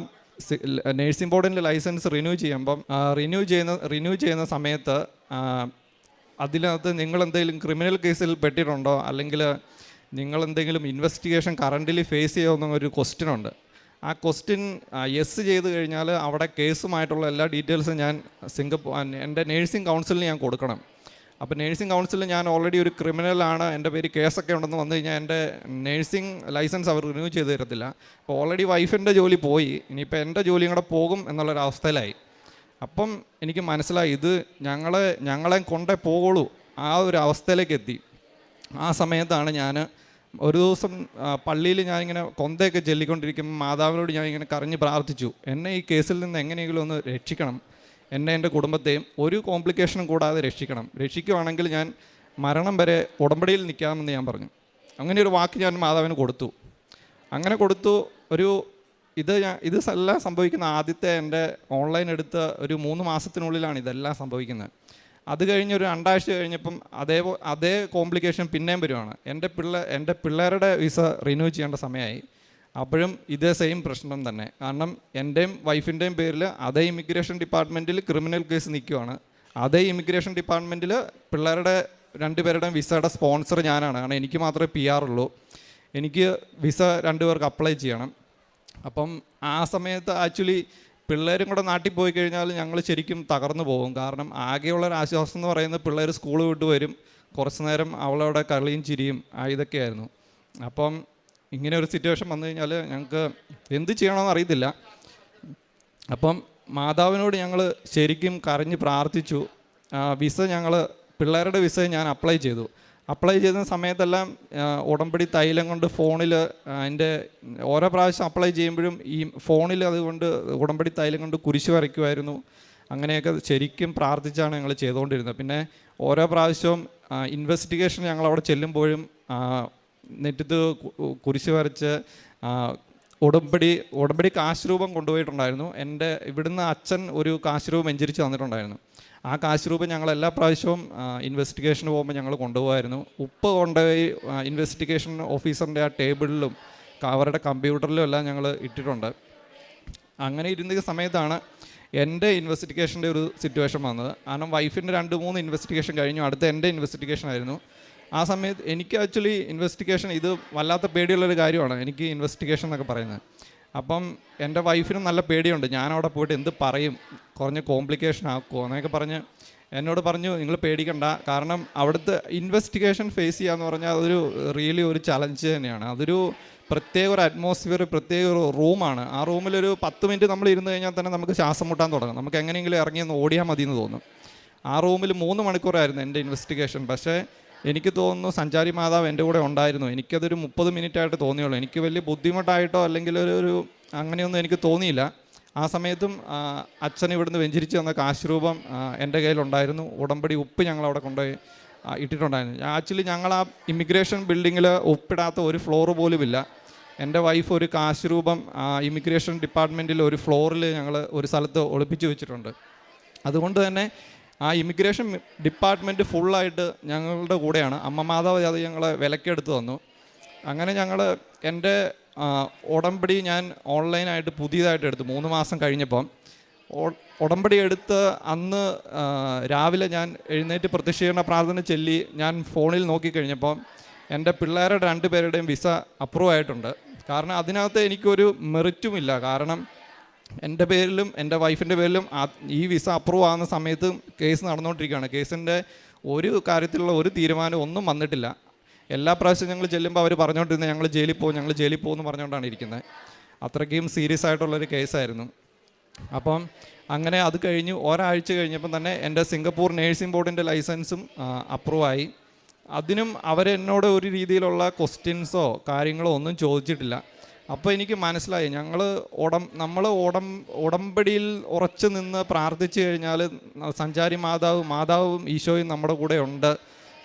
നേഴ്സിംഗ് ബോർഡിൻ്റെ ലൈസൻസ് റിന്യൂ ചെയ്യുന്ന സമയത്ത് അതിനകത്ത് നിങ്ങളെന്തെങ്കിലും ക്രിമിനൽ കേസിൽ പെട്ടിട്ടുണ്ടോ, അല്ലെങ്കിൽ നിങ്ങളെന്തെങ്കിലും ഇൻവെസ്റ്റിഗേഷൻ കറൻ്റിലി ഫേസ് ചെയ്യുമെന്നൊരു ക്വസ്റ്റ്യനുണ്ട്. ആ ക്വസ്റ്റ്യൻ യെസ് ചെയ്ത് കഴിഞ്ഞാൽ അവിടെ കേസുമായിട്ടുള്ള എല്ലാ ഡീറ്റെയിൽസും ഞാൻ എൻ്റെ നേഴ്സിംഗ് കൗൺസിലിന് ഞാൻ കൊടുക്കണം. അപ്പോൾ നേഴ്സിംഗ് കൗൺസിലിൽ ഞാൻ ഓൾറെഡി ഒരു ക്രിമിനലാണ്, എൻ്റെ പേര് കേസൊക്കെ ഉണ്ടെന്ന് വന്നു കഴിഞ്ഞാൽ എൻ്റെ നേഴ്സിംഗ് ലൈസൻസ് അവർ റിന്യൂ ചെയ്ത് തരത്തില്ല. അപ്പോൾ ഓൾറെഡി വൈഫിൻ്റെ ജോലി പോയി, ഇനിയിപ്പോൾ എൻ്റെ ജോലിയും കൂടെ പോകും എന്നുള്ളൊരവസ്ഥയിലായി. അപ്പം എനിക്ക് മനസ്സിലായി ഇത് ഞങ്ങളെ കൊണ്ടേ പോകുള്ളൂ, ആ ഒരു അവസ്ഥയിലേക്ക് എത്തി. ആ സമയത്താണ് ഞാൻ ഒരു ദിവസം പള്ളിയിൽ ഞാനിങ്ങനെ കൊന്തയൊക്കെ ചൊല്ലിക്കൊണ്ടിരിക്കുമ്പോൾ മാതാവിനോട് ഞാനിങ്ങനെ കരഞ്ഞ് പ്രാർത്ഥിച്ചു, എന്നെ ഈ കേസിൽ നിന്ന് എങ്ങനെയെങ്കിലും ഒന്ന് രക്ഷിക്കണം, എൻ്റെ കുടുംബത്തെയും ഒരു കോംപ്ലിക്കേഷനും കൂടാതെ രക്ഷിക്കുവാണെങ്കിൽ ഞാൻ മരണം വരെ ഉടമ്പടിയിൽ നിൽക്കാമെന്ന് ഞാൻ പറഞ്ഞു. അങ്ങനെ ഒരു വാക്ക് ഞാൻ മാതാവിന് കൊടുത്തു. അങ്ങനെ കൊടുത്തു. ഇത് എല്ലാം സംഭവിക്കുന്ന ആദ്യത്തെ എൻ്റെ ഓൺലൈൻ എടുത്ത ഒരു 3 മാസത്തിനുള്ളിലാണ് ഇതെല്ലാം സംഭവിക്കുന്നത്. അത് കഴിഞ്ഞ് ഒരു 2 ആഴ്ച കഴിഞ്ഞപ്പം അതേ കോംപ്ലിക്കേഷൻ പിന്നെയും വരുവാണ്. എൻ്റെ പിള്ളേരുടെ വിസ റിന്യൂ ചെയ്യേണ്ട സമയമായി. അപ്പോഴും ഇതേ സെയിം പ്രശ്നം തന്നെ. കാരണം എൻ്റെയും വൈഫിൻ്റെയും പേരിൽ അതേ ഇമിഗ്രേഷൻ ഡിപ്പാർട്ട്മെൻറ്റിൽ ക്രിമിനൽ കേസ് നിൽക്കുവാണ്. അതേ ഇമിഗ്രേഷൻ ഡിപ്പാർട്ട്മെൻറ്റിൽ പിള്ളേരുടെ 2 പേരുടെയും വിസയുടെ സ്പോൺസർ ഞാനാണ്. കാരണം എനിക്ക് മാത്രമേ PR ഉള്ളൂ. എനിക്ക് വിസ 2 പേർക്ക് അപ്ലൈ ചെയ്യണം. അപ്പം ആ സമയത്ത് ആക്ച്വലി പിള്ളേരും കൂടെ നാട്ടിൽ പോയി കഴിഞ്ഞാൽ ഞങ്ങൾ ശരിക്കും തകർന്നു പോകും. കാരണം ആകെയുള്ളൊരു ആശ്വാസം എന്ന് പറയുന്നത് പിള്ളേർ സ്കൂൾ വിട്ട് വരും, കുറച്ച് നേരം അവളവിടെ കളിയും ചിരിയും ഇതൊക്കെയായിരുന്നു. അപ്പം ഇങ്ങനെ ഒരു സിറ്റുവേഷൻ വന്നു കഴിഞ്ഞാൽ ഞങ്ങൾക്ക് എന്ത് ചെയ്യണമെന്ന് അറിയത്തില്ല. അപ്പം മാതാവിനോട് ഞങ്ങൾ ശരിക്കും കരഞ്ഞ് പ്രാർത്ഥിച്ചു. പിള്ളേരുടെ വിസ ഞാൻ അപ്ലൈ ചെയ്യുന്ന സമയത്തെല്ലാം ഉടമ്പടി തൈലം കൊണ്ട് ഫോണിൽ അതിൻ്റെ ഓരോ പ്രാവശ്യം അപ്ലൈ ചെയ്യുമ്പോഴും ഈ ഫോണിൽ അതുകൊണ്ട് ഉടമ്പടി തൈലം കൊണ്ട് കുരിശ് വരയ്ക്കുമായിരുന്നു. അങ്ങനെയൊക്കെ ശരിക്കും പ്രാർത്ഥിച്ചാണ് ഞങ്ങൾ ചെയ്തുകൊണ്ടിരുന്നത്. പിന്നെ ഓരോ പ്രാവശ്യവും ഇൻവെസ്റ്റിഗേഷൻ ഞങ്ങൾ അവിടെ ചെല്ലുമ്പോഴും നെറ്റത്ത് കുരിശ് വരച്ച് ഉടമ്പടി കാശ് രൂപം കൊണ്ടുപോയിട്ടുണ്ടായിരുന്നു. ഇവിടുന്ന് അച്ഛൻ ഒരു കാശ് രൂപം വെഞ്ചരിച്ച് തന്നിട്ടുണ്ടായിരുന്നു. ആ കാശ് രൂപം ഞങ്ങൾ എല്ലാ പ്രാവശ്യവും ഇൻവെസ്റ്റിഗേഷന് പോകുമ്പോൾ ഞങ്ങൾ കൊണ്ടുപോകായിരുന്നു. ഉപ്പ് കൊണ്ടുപോയി ഇൻവെസ്റ്റിഗേഷൻ ഓഫീസറിൻ്റെ ആ ടേബിളിലും അവരുടെ കമ്പ്യൂട്ടറിലും എല്ലാം ഞങ്ങൾ ഇട്ടിട്ടുണ്ട്. അങ്ങനെ ഇരുന്ന സമയത്താണ് എൻ്റെ ഇൻവെസ്റ്റിഗേഷൻ്റെ ഒരു സിറ്റുവേഷൻ വന്നത്. കാരണം വൈഫിൻ്റെ 2-3 ഇൻവെസ്റ്റിഗേഷൻ കഴിഞ്ഞു, അടുത്ത എൻ്റെ ഇൻവെസ്റ്റിഗേഷൻ ആയിരുന്നു. ആ സമയത്ത് എനിക്ക് ആക്ച്വലി ഇൻവെസ്റ്റിഗേഷൻ ഇത് വല്ലാത്ത പേടിയുള്ളൊരു കാര്യമാണ്, എനിക്ക് ഇൻവെസ്റ്റിഗേഷൻ എന്നൊക്കെ പറയുന്നത്. അപ്പം എൻ്റെ വൈഫിനും നല്ല പേടിയുണ്ട്, ഞാനവിടെ പോയിട്ട് എന്ത് പറയും, കുറഞ്ഞ കോംപ്ലിക്കേഷൻ ആക്കുമോ എന്നൊക്കെ പറഞ്ഞ് എന്നോട് പറഞ്ഞു നിങ്ങൾ പേടിക്കണ്ട. കാരണം അവിടുത്തെ ഇൻവെസ്റ്റിഗേഷൻ ഫേസ് ചെയ്യാന്ന് പറഞ്ഞാൽ അതൊരു റിയലി ഒരു ചലഞ്ച് തന്നെയാണ്. അതൊരു പ്രത്യേക ഒരു അറ്റ്മോസ്ഫിയർ, പ്രത്യേക ഒരു റൂമാണ്. ആ റൂമിലൊരു 10 മിനിറ്റ് നമ്മൾ ഇരുന്ന് കഴിഞ്ഞാൽ തന്നെ നമുക്ക് ശ്വാസം മുട്ടാൻ തുടങ്ങും. നമുക്ക് എങ്ങനെയെങ്കിലും ഇറങ്ങിയൊന്ന് ഓടിയാൽ മതി എന്ന് തോന്നും. ആ റൂമിൽ 3 മണിക്കൂറായിരുന്നു എൻ്റെ ഇൻവെസ്റ്റിഗേഷൻ. പക്ഷേ എനിക്ക് തോന്നുന്നു സഞ്ചാരി മാതാവ് എൻ്റെ കൂടെ ഉണ്ടായിരുന്നു. എനിക്കതൊരു 30 മിനിറ്റായിട്ട് തോന്നിയുള്ളൂ. എനിക്ക് വലിയ ബുദ്ധിമുട്ടായിട്ടോ അല്ലെങ്കിൽ ഒരു അങ്ങനെയൊന്നും എനിക്ക് തോന്നിയില്ല. ആ സമയത്തും അച്ഛൻ ഇവിടുന്ന് വെഞ്ചരിച്ച് തന്ന കാശ് രൂപം എൻ്റെ കയ്യിലുണ്ടായിരുന്നു. ഉടമ്പടി ഉപ്പ് ഞങ്ങളവിടെ കൊണ്ടുപോയി ഇട്ടിട്ടുണ്ടായിരുന്നു. ആക്ച്വലി ഞങ്ങൾ ആ ഇമിഗ്രേഷൻ ബിൽഡിങ്ങിൽ ഉപ്പിടാത്ത ഒരു ഫ്ലോർ പോലുമില്ല. എൻ്റെ വൈഫ് ഒരു കാശ് രൂപം ഇമിഗ്രേഷൻ ഡിപ്പാർട്ട്മെൻറ്റിൽ ഒരു ഫ്ലോറിൽ ഞങ്ങൾ ഒരു സ്ഥലത്ത് ഒളിപ്പിച്ച് വെച്ചിട്ടുണ്ട്. അതുകൊണ്ട് തന്നെ ആ ഇമിഗ്രേഷൻ ഡിപ്പാർട്ട്മെൻറ്റ് ഫുള്ളായിട്ട് ഞങ്ങളുടെ കൂടെയാണ്. അമ്മ മാതാവ് അത് ഞങ്ങളെ വിലക്കെടുത്ത് തന്നു. അങ്ങനെ എൻ്റെ ഉടമ്പടി ഞാൻ ഓൺലൈനായിട്ട് പുതിയതായിട്ട് എടുത്തു 3 മാസം കഴിഞ്ഞപ്പം. ഉടമ്പടി എടുത്ത് അന്ന് രാവിലെ ഞാൻ എഴുന്നേറ്റ് പ്രത്യക്ഷീകരണ പ്രാർത്ഥന ചൊല്ലി ഞാൻ ഫോണിൽ നോക്കിക്കഴിഞ്ഞപ്പം എൻ്റെ പിള്ളേരുടെ 2 പേരുടെയും വിസ അപ്രൂവ് ആയിട്ടുണ്ട്. കാരണം അതിനകത്ത് എനിക്കൊരു മെറിറ്റുമില്ല. കാരണം എൻ്റെ പേരിലും എൻ്റെ വൈഫിൻ്റെ പേരിലും ഈ വിസ അപ്രൂവ് ആകുന്ന സമയത്ത് കേസ് നടന്നുകൊണ്ടിരിക്കുകയാണ്. കേസിൻ്റെ ഒരു കാര്യത്തിലുള്ള ഒരു തീരുമാനം ഒന്നും വന്നിട്ടില്ല. എല്ലാ പ്രാവശ്യവും ഞങ്ങൾ ചെല്ലുമ്പോൾ അവർ പറഞ്ഞുകൊണ്ടിരുന്നത് ഞങ്ങൾ ജയിലിൽ പോകും എന്ന് പറഞ്ഞുകൊണ്ടാണ് ഇരിക്കുന്നത്. അത്രയ്ക്കും സീരിയസ് ആയിട്ടുള്ളൊരു കേസായിരുന്നു. അപ്പം അങ്ങനെ അത് കഴിഞ്ഞ് ഒരാഴ്ച കഴിഞ്ഞപ്പം തന്നെ എൻ്റെ സിംഗപ്പൂർ നേഴ്സിംഗ് ബോർഡിൻ്റെ ലൈസൻസും അപ്രൂവായി. അതിനും അവരെന്നോട് ഒരു രീതിയിലുള്ള ക്വസ്റ്റ്യൻസോ കാര്യങ്ങളോ ഒന്നും ചോദിച്ചിട്ടില്ല. അപ്പോൾ എനിക്ക് മനസ്സിലായി നമ്മൾ ഉടമ്പടിയിൽ ഉറച്ചു നിന്ന് പ്രാർത്ഥിച്ചു കഴിഞ്ഞാൽ സഞ്ചാരി മാതാവും ഈശോയും നമ്മുടെ കൂടെ ഉണ്ട്.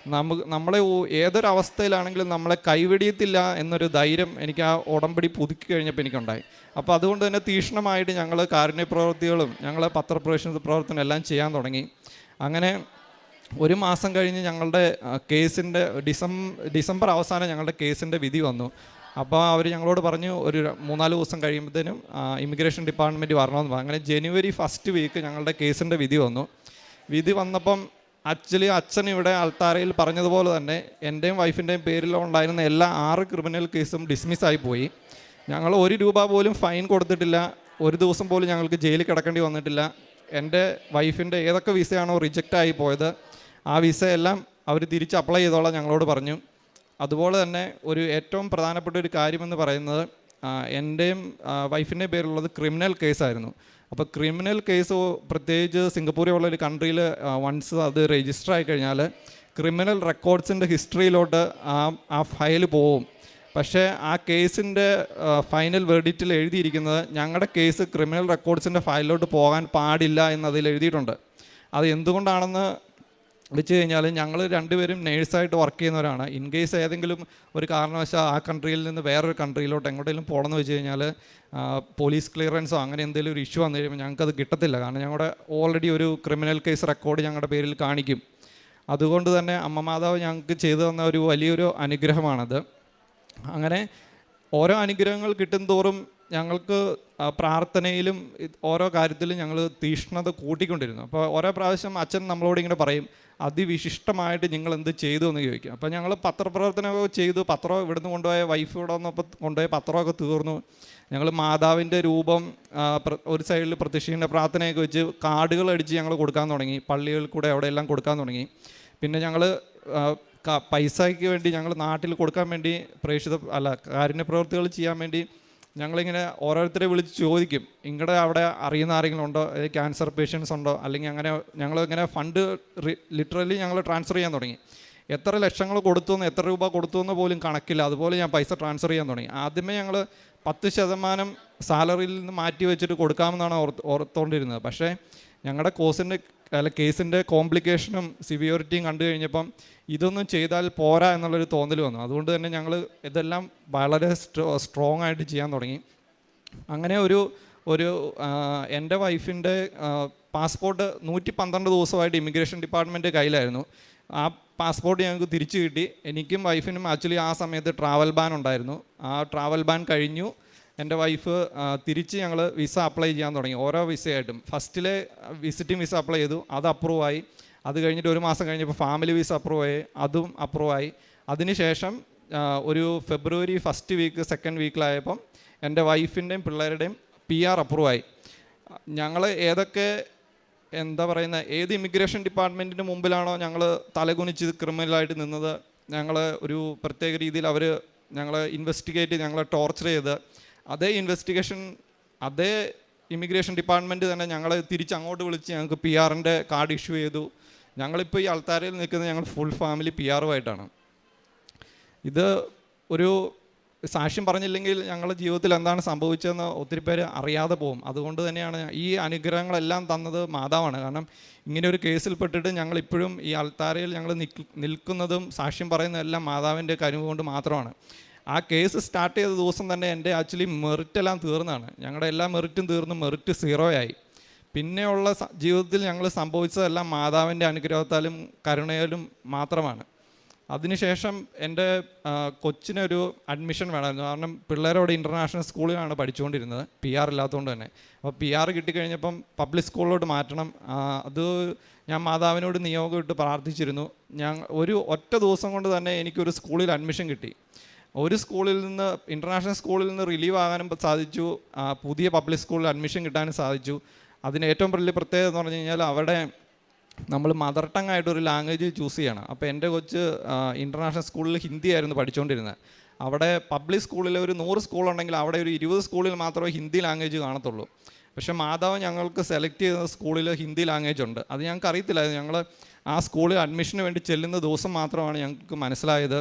നമ്മളെ ഏതൊരവസ്ഥയിലാണെങ്കിലും നമ്മളെ കൈവെടിയത്തില്ല എന്നൊരു ധൈര്യം എനിക്ക് ആ ഉടമ്പടി പുതുക്കി കഴിഞ്ഞപ്പോൾ എനിക്കുണ്ടായി. അപ്പോൾ അതുകൊണ്ട് തന്നെ തീക്ഷ്ണമായിട്ട് ഞങ്ങൾ കാരുണ്യപ്രവൃത്തികളും ഞങ്ങൾ പത്രപ്രവേശന പ്രവർത്തനം എല്ലാം ചെയ്യാൻ തുടങ്ങി. അങ്ങനെ 1 മാസം കഴിഞ്ഞ് ഞങ്ങളുടെ കേസിൻ്റെ ഡിസംബർ അവസാനം ഞങ്ങളുടെ കേസിൻ്റെ വിധി വന്നു. അപ്പോൾ അവർ ഞങ്ങളോട് പറഞ്ഞു ഒരു 3-4 ദിവസം കഴിയുമ്പോഴത്തേനും ഇമിഗ്രേഷൻ ഡിപ്പാർട്ട്മെൻറ്റ് വരണമെന്ന് പറഞ്ഞു. അങ്ങനെ ജനുവരി 1st വീക്ക് ഞങ്ങളുടെ കേസിൻ്റെ വിധി വന്നു. വിധി വന്നപ്പം ആക്ച്വലി അച്ഛൻ ഇവിടെ അൾത്താരയിൽ പറഞ്ഞതുപോലെ തന്നെ എൻ്റെയും വൈഫിൻ്റെയും പേരിലുണ്ടായിരുന്ന എല്ലാ 6 ക്രിമിനൽ കേസും ഡിസ്മിസ്സായി പോയി. ഞങ്ങൾ 1 രൂപ പോലും ഫൈൻ കൊടുത്തിട്ടില്ല. 1 ദിവസം പോലും ഞങ്ങൾക്ക് ജയിലിൽ കിടക്കേണ്ടി വന്നിട്ടില്ല. എൻ്റെ വൈഫിൻ്റെ ഏതൊക്കെ വിസയാണോ റിജക്റ്റായി പോയത് ആ വിസയെല്ലാം അവർ തിരിച്ച് അപ്ലൈ ചെയ്തോളാം ഞങ്ങളോട് പറഞ്ഞു. അതുപോലെ തന്നെ ഏറ്റവും പ്രധാനപ്പെട്ട ഒരു കാര്യമെന്ന് പറയുന്നത് എൻ്റെയും വൈഫിൻ്റെയും പേരിലുള്ളത് ക്രിമിനൽ കേസായിരുന്നു. അപ്പോൾ ക്രിമിനൽ കേസ് പ്രത്യേകിച്ച് സിംഗപ്പൂരിൽ ഉള്ളൊരു കൺട്രിയിൽ വൺസ് അത് രജിസ്റ്റർ ആയി കഴിഞ്ഞാൽ ക്രിമിനൽ റെക്കോർഡ്സിൻ്റെ ഹിസ്റ്ററിയിലോട്ട് ആ ഫയൽ പോവും. പക്ഷേ ആ കേസിൻ്റെ ഫൈനൽ വെർഡിക്റ്റിൽ എഴുതിയിരിക്കുന്നത് ഞങ്ങളുടെ കേസ് ക്രിമിനൽ റെക്കോർഡ്സിൻ്റെ ഫയലിലോട്ട് പോകാൻ പാടില്ല എന്നതിൽ എഴുതിയിട്ടുണ്ട്. അത് എന്തുകൊണ്ടാണെന്ന് വെച്ച് കഴിഞ്ഞാൽ ഞങ്ങൾ രണ്ടുപേരും നേഴ്സായിട്ട് വർക്ക് ചെയ്യുന്നവരാണ്. ഇൻ കേസ് ഏതെങ്കിലും ഒരു കാരണവശാൽ ആ കൺട്രിയിൽ നിന്ന് വേറൊരു കൺട്രിയിലോട്ട് എങ്ങോട്ടെങ്കിലും പോകണമെന്ന് വെച്ച് കഴിഞ്ഞാൽ പോലീസ് ക്ലിയറൻസോ അങ്ങനെ എന്തെങ്കിലും ഒരു ഇഷ്യൂ വന്നു കഴിയുമ്പോൾ ഞങ്ങൾക്കത് കിട്ടത്തില്ല. കാരണം ഞങ്ങളുടെ ഓൾറെഡി ഒരു ക്രിമിനൽ കേസ് റെക്കോർഡ് ഞങ്ങളുടെ പേരിൽ കാണിക്കും. അതുകൊണ്ട് തന്നെ അമ്മ മാതാവ് ഞങ്ങൾക്ക് ചെയ്തു തന്ന ഒരു വലിയൊരു അനുഗ്രഹമാണത്. അങ്ങനെ ഓരോ അനുഗ്രഹങ്ങൾ കിട്ടും തോറും ഞങ്ങൾക്ക് പ്രാർത്ഥനയിലും ഓരോ കാര്യത്തിലും ഞങ്ങൾ തീഷ്ണത കൂട്ടിക്കൊണ്ടിരുന്നു. അപ്പോൾ ഓരോ പ്രാവശ്യം അച്ഛൻ നമ്മളോട് ഇങ്ങനെ പറയും, അതിവിശിഷ്ടമായിട്ട് നിങ്ങൾ എന്ത് ചെയ്തു എന്ന് ചോദിക്കും. അപ്പോൾ ഞങ്ങൾ പത്രപ്രവർത്തനമൊക്കെ ചെയ്തു. പത്രം ഇവിടുന്ന് കൊണ്ടുപോയ വൈഫ് ഇവിടെ വന്നപ്പോൾ കൊണ്ടുപോയ പത്രമൊക്കെ തീർന്നു. ഞങ്ങൾ മാതാവിൻ്റെ രൂപം ഒരു സൈഡിൽ പ്രത്യക്ഷീകരണ പ്രാർത്ഥനയൊക്കെ വെച്ച് കാർഡുകൾ അടിച്ച് ഞങ്ങൾ കൊടുക്കാൻ തുടങ്ങി. പള്ളികളിൽ കൂടെ അവിടെയെല്ലാം കൊടുക്കാൻ തുടങ്ങി. പിന്നെ ഞങ്ങൾ പൈസയ്ക്ക് വേണ്ടി ഞങ്ങൾ നാട്ടിൽ കൊടുക്കാൻ വേണ്ടി കാരുണ്യ പ്രവൃത്തികൾ ചെയ്യാൻ വേണ്ടി ഞങ്ങളിങ്ങനെ ഓരോരുത്തരെ വിളിച്ച് ചോദിക്കും, നിങ്ങളുടെ അവിടെ അറിയുന്ന ആരെങ്കിലും ഉണ്ടോ, ക്യാൻസർ പേഷ്യൻസ് ഉണ്ടോ, അല്ലെങ്കിൽ അങ്ങനെ ഞങ്ങളിങ്ങനെ ഫണ്ട് ലിറ്ററലി ഞങ്ങൾ ട്രാൻസ്ഫർ ചെയ്യാൻ തുടങ്ങി. എത്ര ലക്ഷങ്ങൾ കൊടുത്തുവെന്ന് എത്ര രൂപ കൊടുത്തുവെന്ന് പോലും കണക്കില്ല. അതുപോലെ ഞാൻ പൈസ ട്രാൻസ്ഫർ ചെയ്യാൻ തുടങ്ങി. ആദ്യമേ ഞങ്ങൾ 10% സാലറിയിൽ നിന്ന് മാറ്റി വെച്ചിട്ട് കൊടുക്കാമെന്നാണ് ഓർത്തുകൊണ്ടിരുന്നത്. പക്ഷേ ഞങ്ങളുടെ കേസിൻ്റെ കോംപ്ലിക്കേഷനും സിവിയോറിറ്റിയും കണ്ടു കഴിഞ്ഞപ്പം ഇതൊന്നും ചെയ്താൽ പോരാ എന്നുള്ളൊരു തോന്നൽ വന്നു. അതുകൊണ്ട് തന്നെ ഞങ്ങൾ ഇതെല്ലാം വളരെ സ്ട്രോങ് ആയിട്ട് ചെയ്യാൻ തുടങ്ങി. അങ്ങനെ ഒരു എൻ്റെ വൈഫിൻ്റെ പാസ്പോർട്ട് 112 ദിവസമായിട്ട് ഇമിഗ്രേഷൻ ഡിപ്പാർട്ട്മെൻറ്റ് കയ്യിലായിരുന്നു. ആ പാസ്പോർട്ട് ഞങ്ങൾക്ക് തിരിച്ചു കിട്ടി. എനിക്കും വൈഫിനും ആക്ച്വലി ആ സമയത്ത് ട്രാവൽ ബാൻ ഉണ്ടായിരുന്നു. ആ ട്രാവൽ ബാൻ കഴിഞ്ഞു. എൻ്റെ വൈഫ് തിരിച്ച് ഞങ്ങൾ വിസ അപ്ലൈ ചെയ്യാൻ തുടങ്ങി. ഓരോ വിസയായിട്ടും ഫസ്റ്റിലെ വിസിറ്റിംഗ് വിസ അപ്ലൈ ചെയ്തു, അത് അപ്രൂവായി. അത് കഴിഞ്ഞിട്ട് 1 മാസം കഴിഞ്ഞപ്പോൾ ഫാമിലി വിസ അപ്രൂവായി, അതും അപ്രൂവായി. അതിനുശേഷം ഒരു ഫെബ്രുവരി 1st വീക്ക് 2nd വീക്കിലായപ്പം എൻ്റെ വൈഫിൻ്റെയും പിള്ളേരുടെയും PR അപ്രൂവായി. ഞങ്ങൾ ഏത് ഇമിഗ്രേഷൻ ഡിപ്പാർട്ട്മെൻറ്റിന് മുമ്പിലാണോ ഞങ്ങൾ തലകുനിച്ച് ക്രിമിനലായിട്ട് നിന്നത്, ഞങ്ങൾ ഒരു പ്രത്യേക രീതിയിൽ അവർ ഞങ്ങളെ ഇൻവെസ്റ്റിഗേറ്റ് ഞങ്ങളെ ടോർച്ചർ ചെയ്ത് അതേ ഇമിഗ്രേഷൻ ഡിപ്പാർട്ട്മെൻറ്റ് തന്നെ ഞങ്ങളെ തിരിച്ചങ്ങോട്ട് വിളിച്ച് ഞങ്ങൾക്ക് PR-ൻ്റെ കാർഡ് ഇഷ്യൂ ചെയ്തു. ഞങ്ങളിപ്പോൾ ഈ അൾത്താരയിൽ നിൽക്കുന്നത് ഞങ്ങൾ ഫുൾ ഫാമിലി PR-ഉമായിട്ടാണ്. ഇത് ഒരു സാക്ഷ്യം പറഞ്ഞില്ലെങ്കിൽ ഞങ്ങളുടെ ജീവിതത്തിൽ എന്താണ് സംഭവിച്ചതെന്ന് ഒത്തിരി പേര് അറിയാതെ പോകും. അതുകൊണ്ട് തന്നെയാണ് ഈ അനുഗ്രഹങ്ങളെല്ലാം തന്നത് മാതാവാണ്. കാരണം ഇങ്ങനെ ഒരു കേസിൽപ്പെട്ടിട്ട് ഞങ്ങളിപ്പോഴും ഈ അൾത്താരയിൽ ഞങ്ങൾ നിൽക്കുന്നതും സാക്ഷ്യം പറയുന്നതെല്ലാം മാതാവിൻ്റെ കരുവ് കൊണ്ട് മാത്രമാണ്. ആ കേസ് സ്റ്റാർട്ട് ചെയ്ത ദിവസം തന്നെ എൻ്റെ ആക്ച്വലി മെറിറ്റെല്ലാം തീർന്നാണ്. ഞങ്ങളുടെ എല്ലാ മെറിറ്റും തീർന്ന് മെറിറ്റ് 0 ആയി. പിന്നെയുള്ള ജീവിതത്തിൽ ഞങ്ങൾ സംഭവിച്ചതെല്ലാം മാതാവിൻ്റെ അനുഗ്രഹത്താലും കരുണയിലും മാത്രമാണ്. അതിനുശേഷം എൻ്റെ കൊച്ചിനൊരു അഡ്മിഷൻ വേണമായിരുന്നു. കാരണം പിള്ളേരോട് ഇൻ്റർനാഷണൽ സ്കൂളിലാണ് പഠിച്ചുകൊണ്ടിരുന്നത്, PR ഇല്ലാത്തതുകൊണ്ട് തന്നെ. അപ്പോൾ PR കിട്ടിക്കഴിഞ്ഞപ്പം പബ്ലിക് സ്കൂളിലോട്ട് മാറ്റണം. അത് ഞാൻ മാതാവിനോട് നിയോഗം ഇട്ട് പ്രാർത്ഥിച്ചിരുന്നു. ഒറ്റ ദിവസം കൊണ്ട് തന്നെ എനിക്കൊരു സ്കൂളിൽ അഡ്മിഷൻ കിട്ടി. ഒരു സ്കൂളിൽ നിന്ന് ഇൻ്റർനാഷണൽ സ്കൂളിൽ നിന്ന് റിലീവ് ആകാനും സാധിച്ചു, പുതിയ പബ്ലിക് സ്കൂളിൽ അഡ്മിഷൻ കിട്ടാനും സാധിച്ചു. അതിന് ഏറ്റവും വലിയ പ്രത്യേകത എന്ന് പറഞ്ഞു കഴിഞ്ഞാൽ അവിടെ നമ്മൾ മദർ ടങ് ആയിട്ടൊരു ലാംഗ്വേജ് ചൂസ് ചെയ്യണം. അപ്പോൾ എൻ്റെ കൊച്ച് ഇൻ്റർനാഷണൽ സ്കൂളിൽ ഹിന്ദി ആയിരുന്നു പഠിച്ചുകൊണ്ടിരുന്നത്. അവിടെ പബ്ലിക് സ്കൂളിൽ ഒരു 100 സ്കൂളുണ്ടെങ്കിൽ അവിടെ ഒരു 20 സ്കൂളിൽ മാത്രമേ ഹിന്ദി ലാംഗ്വേജ് കാണത്തുള്ളൂ. പക്ഷേ മാതാവ് ഞങ്ങൾക്ക് സെലക്ട് ചെയ്ത സ്കൂളിൽ ഹിന്ദി ലാംഗ്വേജ് ഉണ്ട്. അത് ഞങ്ങൾക്ക് അറിയത്തില്ലായിരുന്നു. ഞങ്ങൾ ആ സ്കൂളിൽ അഡ്മിഷന് വേണ്ടി ചെല്ലുന്ന ദിവസം മാത്രമാണ് ഞങ്ങൾക്ക് മനസ്സിലായത്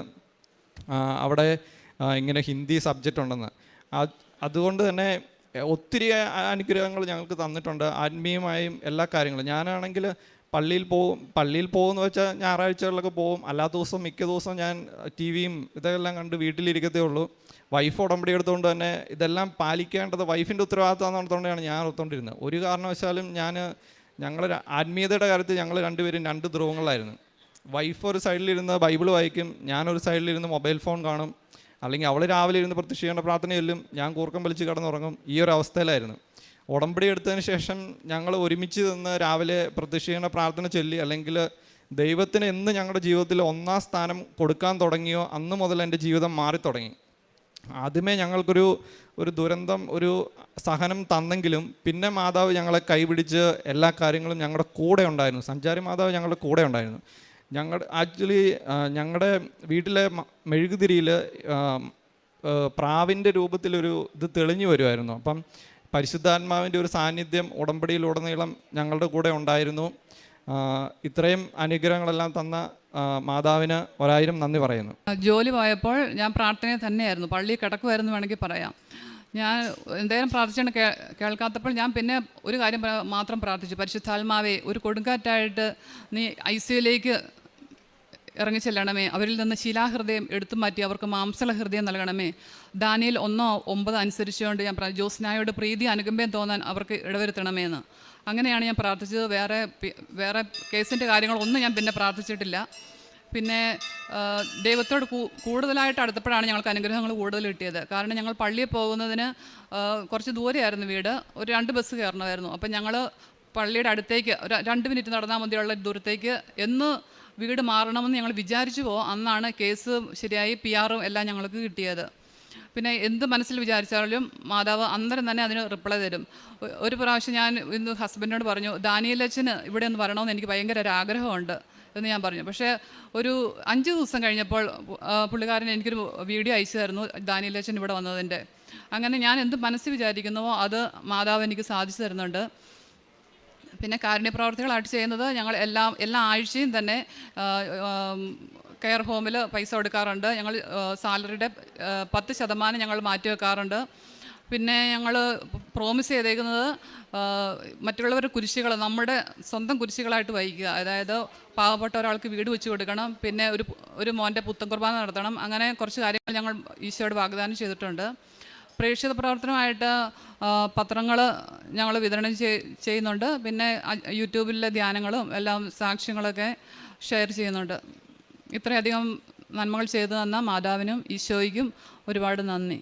അവിടെ ഇങ്ങനെ ഹിന്ദി സബ്ജക്റ്റ് ഉണ്ടെന്ന്. അതുകൊണ്ട് തന്നെ ഒത്തിരി അനുഗ്രഹങ്ങൾ ഞങ്ങൾക്ക് തന്നിട്ടുണ്ട്, ആത്മീയമായും എല്ലാ കാര്യങ്ങളും. ഞാനാണെങ്കിൽ പള്ളിയിൽ പോകുമെന്ന് വെച്ചാൽ ഞായറാഴ്ചകളിലൊക്കെ പോകും. അല്ലാത്ത ദിവസം മിക്ക ദിവസം ഞാൻ TV-യും ഇതെല്ലാം കണ്ട് വീട്ടിലിരിക്കത്തേ ഉള്ളൂ. വൈഫ് ഉടമ്പടി എടുത്തുകൊണ്ട് തന്നെ ഇതെല്ലാം പാലിക്കേണ്ടത് വൈഫിൻ്റെ ഉത്തരവാദിത്തമാണെന്നുകൊണ്ടാണ് ഞാൻ ഓർത്തുകൊണ്ടിരുന്നത്. ഒരു കാരണവശാലും ഞങ്ങളുടെ ആത്മീയതയുടെ കാര്യത്തിൽ ഞങ്ങൾ രണ്ടുപേരും 2 ധ്രുവങ്ങളായിരുന്നു. വൈഫ് ഒരു സൈഡിലിരുന്ന് ബൈബിൾ വായിക്കും, ഞാനൊരു സൈഡിലിരുന്ന് മൊബൈൽ ഫോൺ കാണും, അല്ലെങ്കിൽ അവൾ രാവിലെ ഇരുന്ന് പ്രത്യക്ഷീകരണ പ്രാർത്ഥന ചൊല്ലും, ഞാൻ കൂർക്കം വലിച്ച് കിടന്നുറങ്ങും. ഈ ഒരു അവസ്ഥയിലായിരുന്നു. ഉടമ്പടി എടുത്തതിന് ശേഷം ഞങ്ങൾ ഒരുമിച്ച് നിന്ന് രാവിലെ പ്രത്യക്ഷീകരണ പ്രാർത്ഥന ചൊല്ലി, അല്ലെങ്കിൽ ദൈവത്തിന് എന്ന് ഞങ്ങളുടെ ജീവിതത്തിൽ 1ാം സ്ഥാനം കൊടുക്കാൻ തുടങ്ങിയോ അന്ന് മുതൽ എൻ്റെ ജീവിതം മാറിത്തുടങ്ങി. ആദ്യമേ ഞങ്ങൾക്കൊരു ദുരന്തം, ഒരു സഹനം തന്നെങ്കിലും പിന്നെ മാതാവ് ഞങ്ങളെ കൈപിടിച്ച് എല്ലാ കാര്യങ്ങളും ഞങ്ങളുടെ കൂടെ ഉണ്ടായിരുന്നു. സഞ്ചാരി മാതാവ് ഞങ്ങളുടെ കൂടെ ഉണ്ടായിരുന്നു. ഞങ്ങളുടെ വീട്ടിലെ മെഴുകുതിരിയിൽ പ്രാവിൻ്റെ രൂപത്തിലൊരു ഇത് തെളിഞ്ഞു വരുമായിരുന്നു. അപ്പം പരിശുദ്ധാത്മാവിൻ്റെ ഒരു സാന്നിധ്യം ഉടമ്പടിയിലുടനീളം ഞങ്ങളുടെ കൂടെ ഉണ്ടായിരുന്നു. ഇത്രയും അനുഗ്രഹങ്ങളെല്ലാം തന്ന മാതാവിന് 1000 നന്ദി പറയുന്നു. ജോലി പോയപ്പോൾ ഞാൻ പ്രാർത്ഥനയിൽ തന്നെയായിരുന്നു, പള്ളിയിൽ കിടക്കുമായിരുന്നു വേണമെങ്കിൽ പറയാം. ഞാൻ എന്തായാലും പ്രാർത്ഥിച്ചാണ് കേൾക്കാത്തപ്പോൾ ഞാൻ പിന്നെ ഒരു കാര്യം മാത്രം പ്രാർത്ഥിച്ചു. പരിശുദ്ധാത്മാവേ, ഒരു കൊടുങ്കാറ്റായിട്ട് നീ ICUലേക്ക് ഇറങ്ങി ചെല്ലണമേ. അവരിൽ നിന്ന് ശിലാഹൃദയം എടുത്തു മാറ്റി അവർക്ക് മാംസള ഹൃദയം നൽകണമേ. ദാനിയേൽ 1:9 അനുസരിച്ചുകൊണ്ട് ഞാൻ ജോസ്നായോട് പ്രീതി അനുകമ്പയും തോന്നാൻ അവർക്ക് ഇടവരുത്തണമേ എന്ന്. അങ്ങനെയാണ് ഞാൻ പ്രാർത്ഥിച്ചത്. വേറെ കേസിൻ്റെ കാര്യങ്ങളൊന്നും ഞാൻ പിന്നെ പ്രാർത്ഥിച്ചിട്ടില്ല. പിന്നെ ദൈവത്തോട് കൂടുതലായിട്ട് അടുത്തപ്പോഴാണ് ഞങ്ങൾക്ക് അനുഗ്രഹങ്ങൾ കൂടുതൽ കിട്ടിയത്. കാരണം ഞങ്ങൾ പള്ളിയിൽ പോകുന്നതിന് കുറച്ച് ദൂരെയായിരുന്നു വീട്. ഒരു 2 ബസ് കയറണമായിരുന്നു. അപ്പം ഞങ്ങൾ പള്ളിയുടെ അടുത്തേക്ക് ഒരു 2 മിനിറ്റ് നടന്നാൽ മതിയുള്ള ദൂരത്തേക്ക് എന്ന് വീട് മാറണമെന്ന് ഞങ്ങൾ വിചാരിച്ചു അന്നാണ് കേസ് ശരിയായി PR എല്ലാം ഞങ്ങൾക്ക് കിട്ടിയത്. പിന്നെ എന്ത് മനസ്സിൽ വിചാരിച്ചാലും മാതാവ് അന്നേരം തന്നെ അതിന് റിപ്ലൈ തരും. ഒരു പ്രാവശ്യം ഞാൻ ഇന്ന് ഹസ്ബൻഡിനോട് പറഞ്ഞു, ദാനിയേലച്ചന് ഇവിടെ ഒന്ന് വരണമെന്ന് എനിക്ക് ഭയങ്കര ഒരു ആഗ്രഹമുണ്ട് എന്ന് ഞാൻ പറഞ്ഞു. പക്ഷേ ഒരു 5 ദിവസം കഴിഞ്ഞപ്പോൾ പുള്ളിക്കാരൻ എനിക്കൊരു വീഡിയോ അയച്ചു തരുന്നു ദാനിയേലച്ചൻ ഇവിടെ വന്നതിൻ്റെ. അങ്ങനെ ഞാൻ എന്ത് മനസ്സിൽ വിചാരിക്കുന്നുവോ അത് മാതാവ് എനിക്ക് സാധിച്ചു തരുന്നുണ്ട്. പിന്നെ കാരുണ്യപ്രവർത്തികളായിട്ട് ചെയ്യുന്നത് ഞങ്ങൾ എല്ലാ ആഴ്ചയും തന്നെ കെയർ ഹോമിൽ പൈസ കൊടുക്കാറുണ്ട്. ഞങ്ങൾ സാലറിയുടെ 10% ഞങ്ങൾ മാറ്റി വെക്കാറുണ്ട്. പിന്നെ ഞങ്ങൾ പ്രോമിസ് ചെയ്തേക്കുന്നത് മറ്റുള്ളവരുടെ കുരിശുകൾ നമ്മുടെ സ്വന്തം കുരിശുകളായിട്ട് വഹിക്കുക. അതായത് പാവപ്പെട്ട ഒരാൾക്ക് വീട് വെച്ച് കൊടുക്കണം, പിന്നെ ഒരു മോൻ്റെ പുത്തൻ കുർബാന നടത്തണം. അങ്ങനെ കുറച്ച് കാര്യങ്ങൾ ഞങ്ങൾ ഈശോയോട് വാഗ്ദാനം ചെയ്തിട്ടുണ്ട്. പ്രേക്ഷിത പ്രവർത്തനമായിട്ട് പത്രങ്ങൾ ഞങ്ങൾ വിതരണം ചെയ്യുന്നുണ്ട്. പിന്നെ യൂട്യൂബിലെ ധ്യാനങ്ങളും എല്ലാം സാക്ഷ്യങ്ങളൊക്കെ ഷെയർ ചെയ്യുന്നുണ്ട്. ഇത്രയധികം നന്മകൾ ചെയ്തു തന്ന മാതാവിനും ഈശോയ്ക്കും ഒരുപാട് നന്ദി.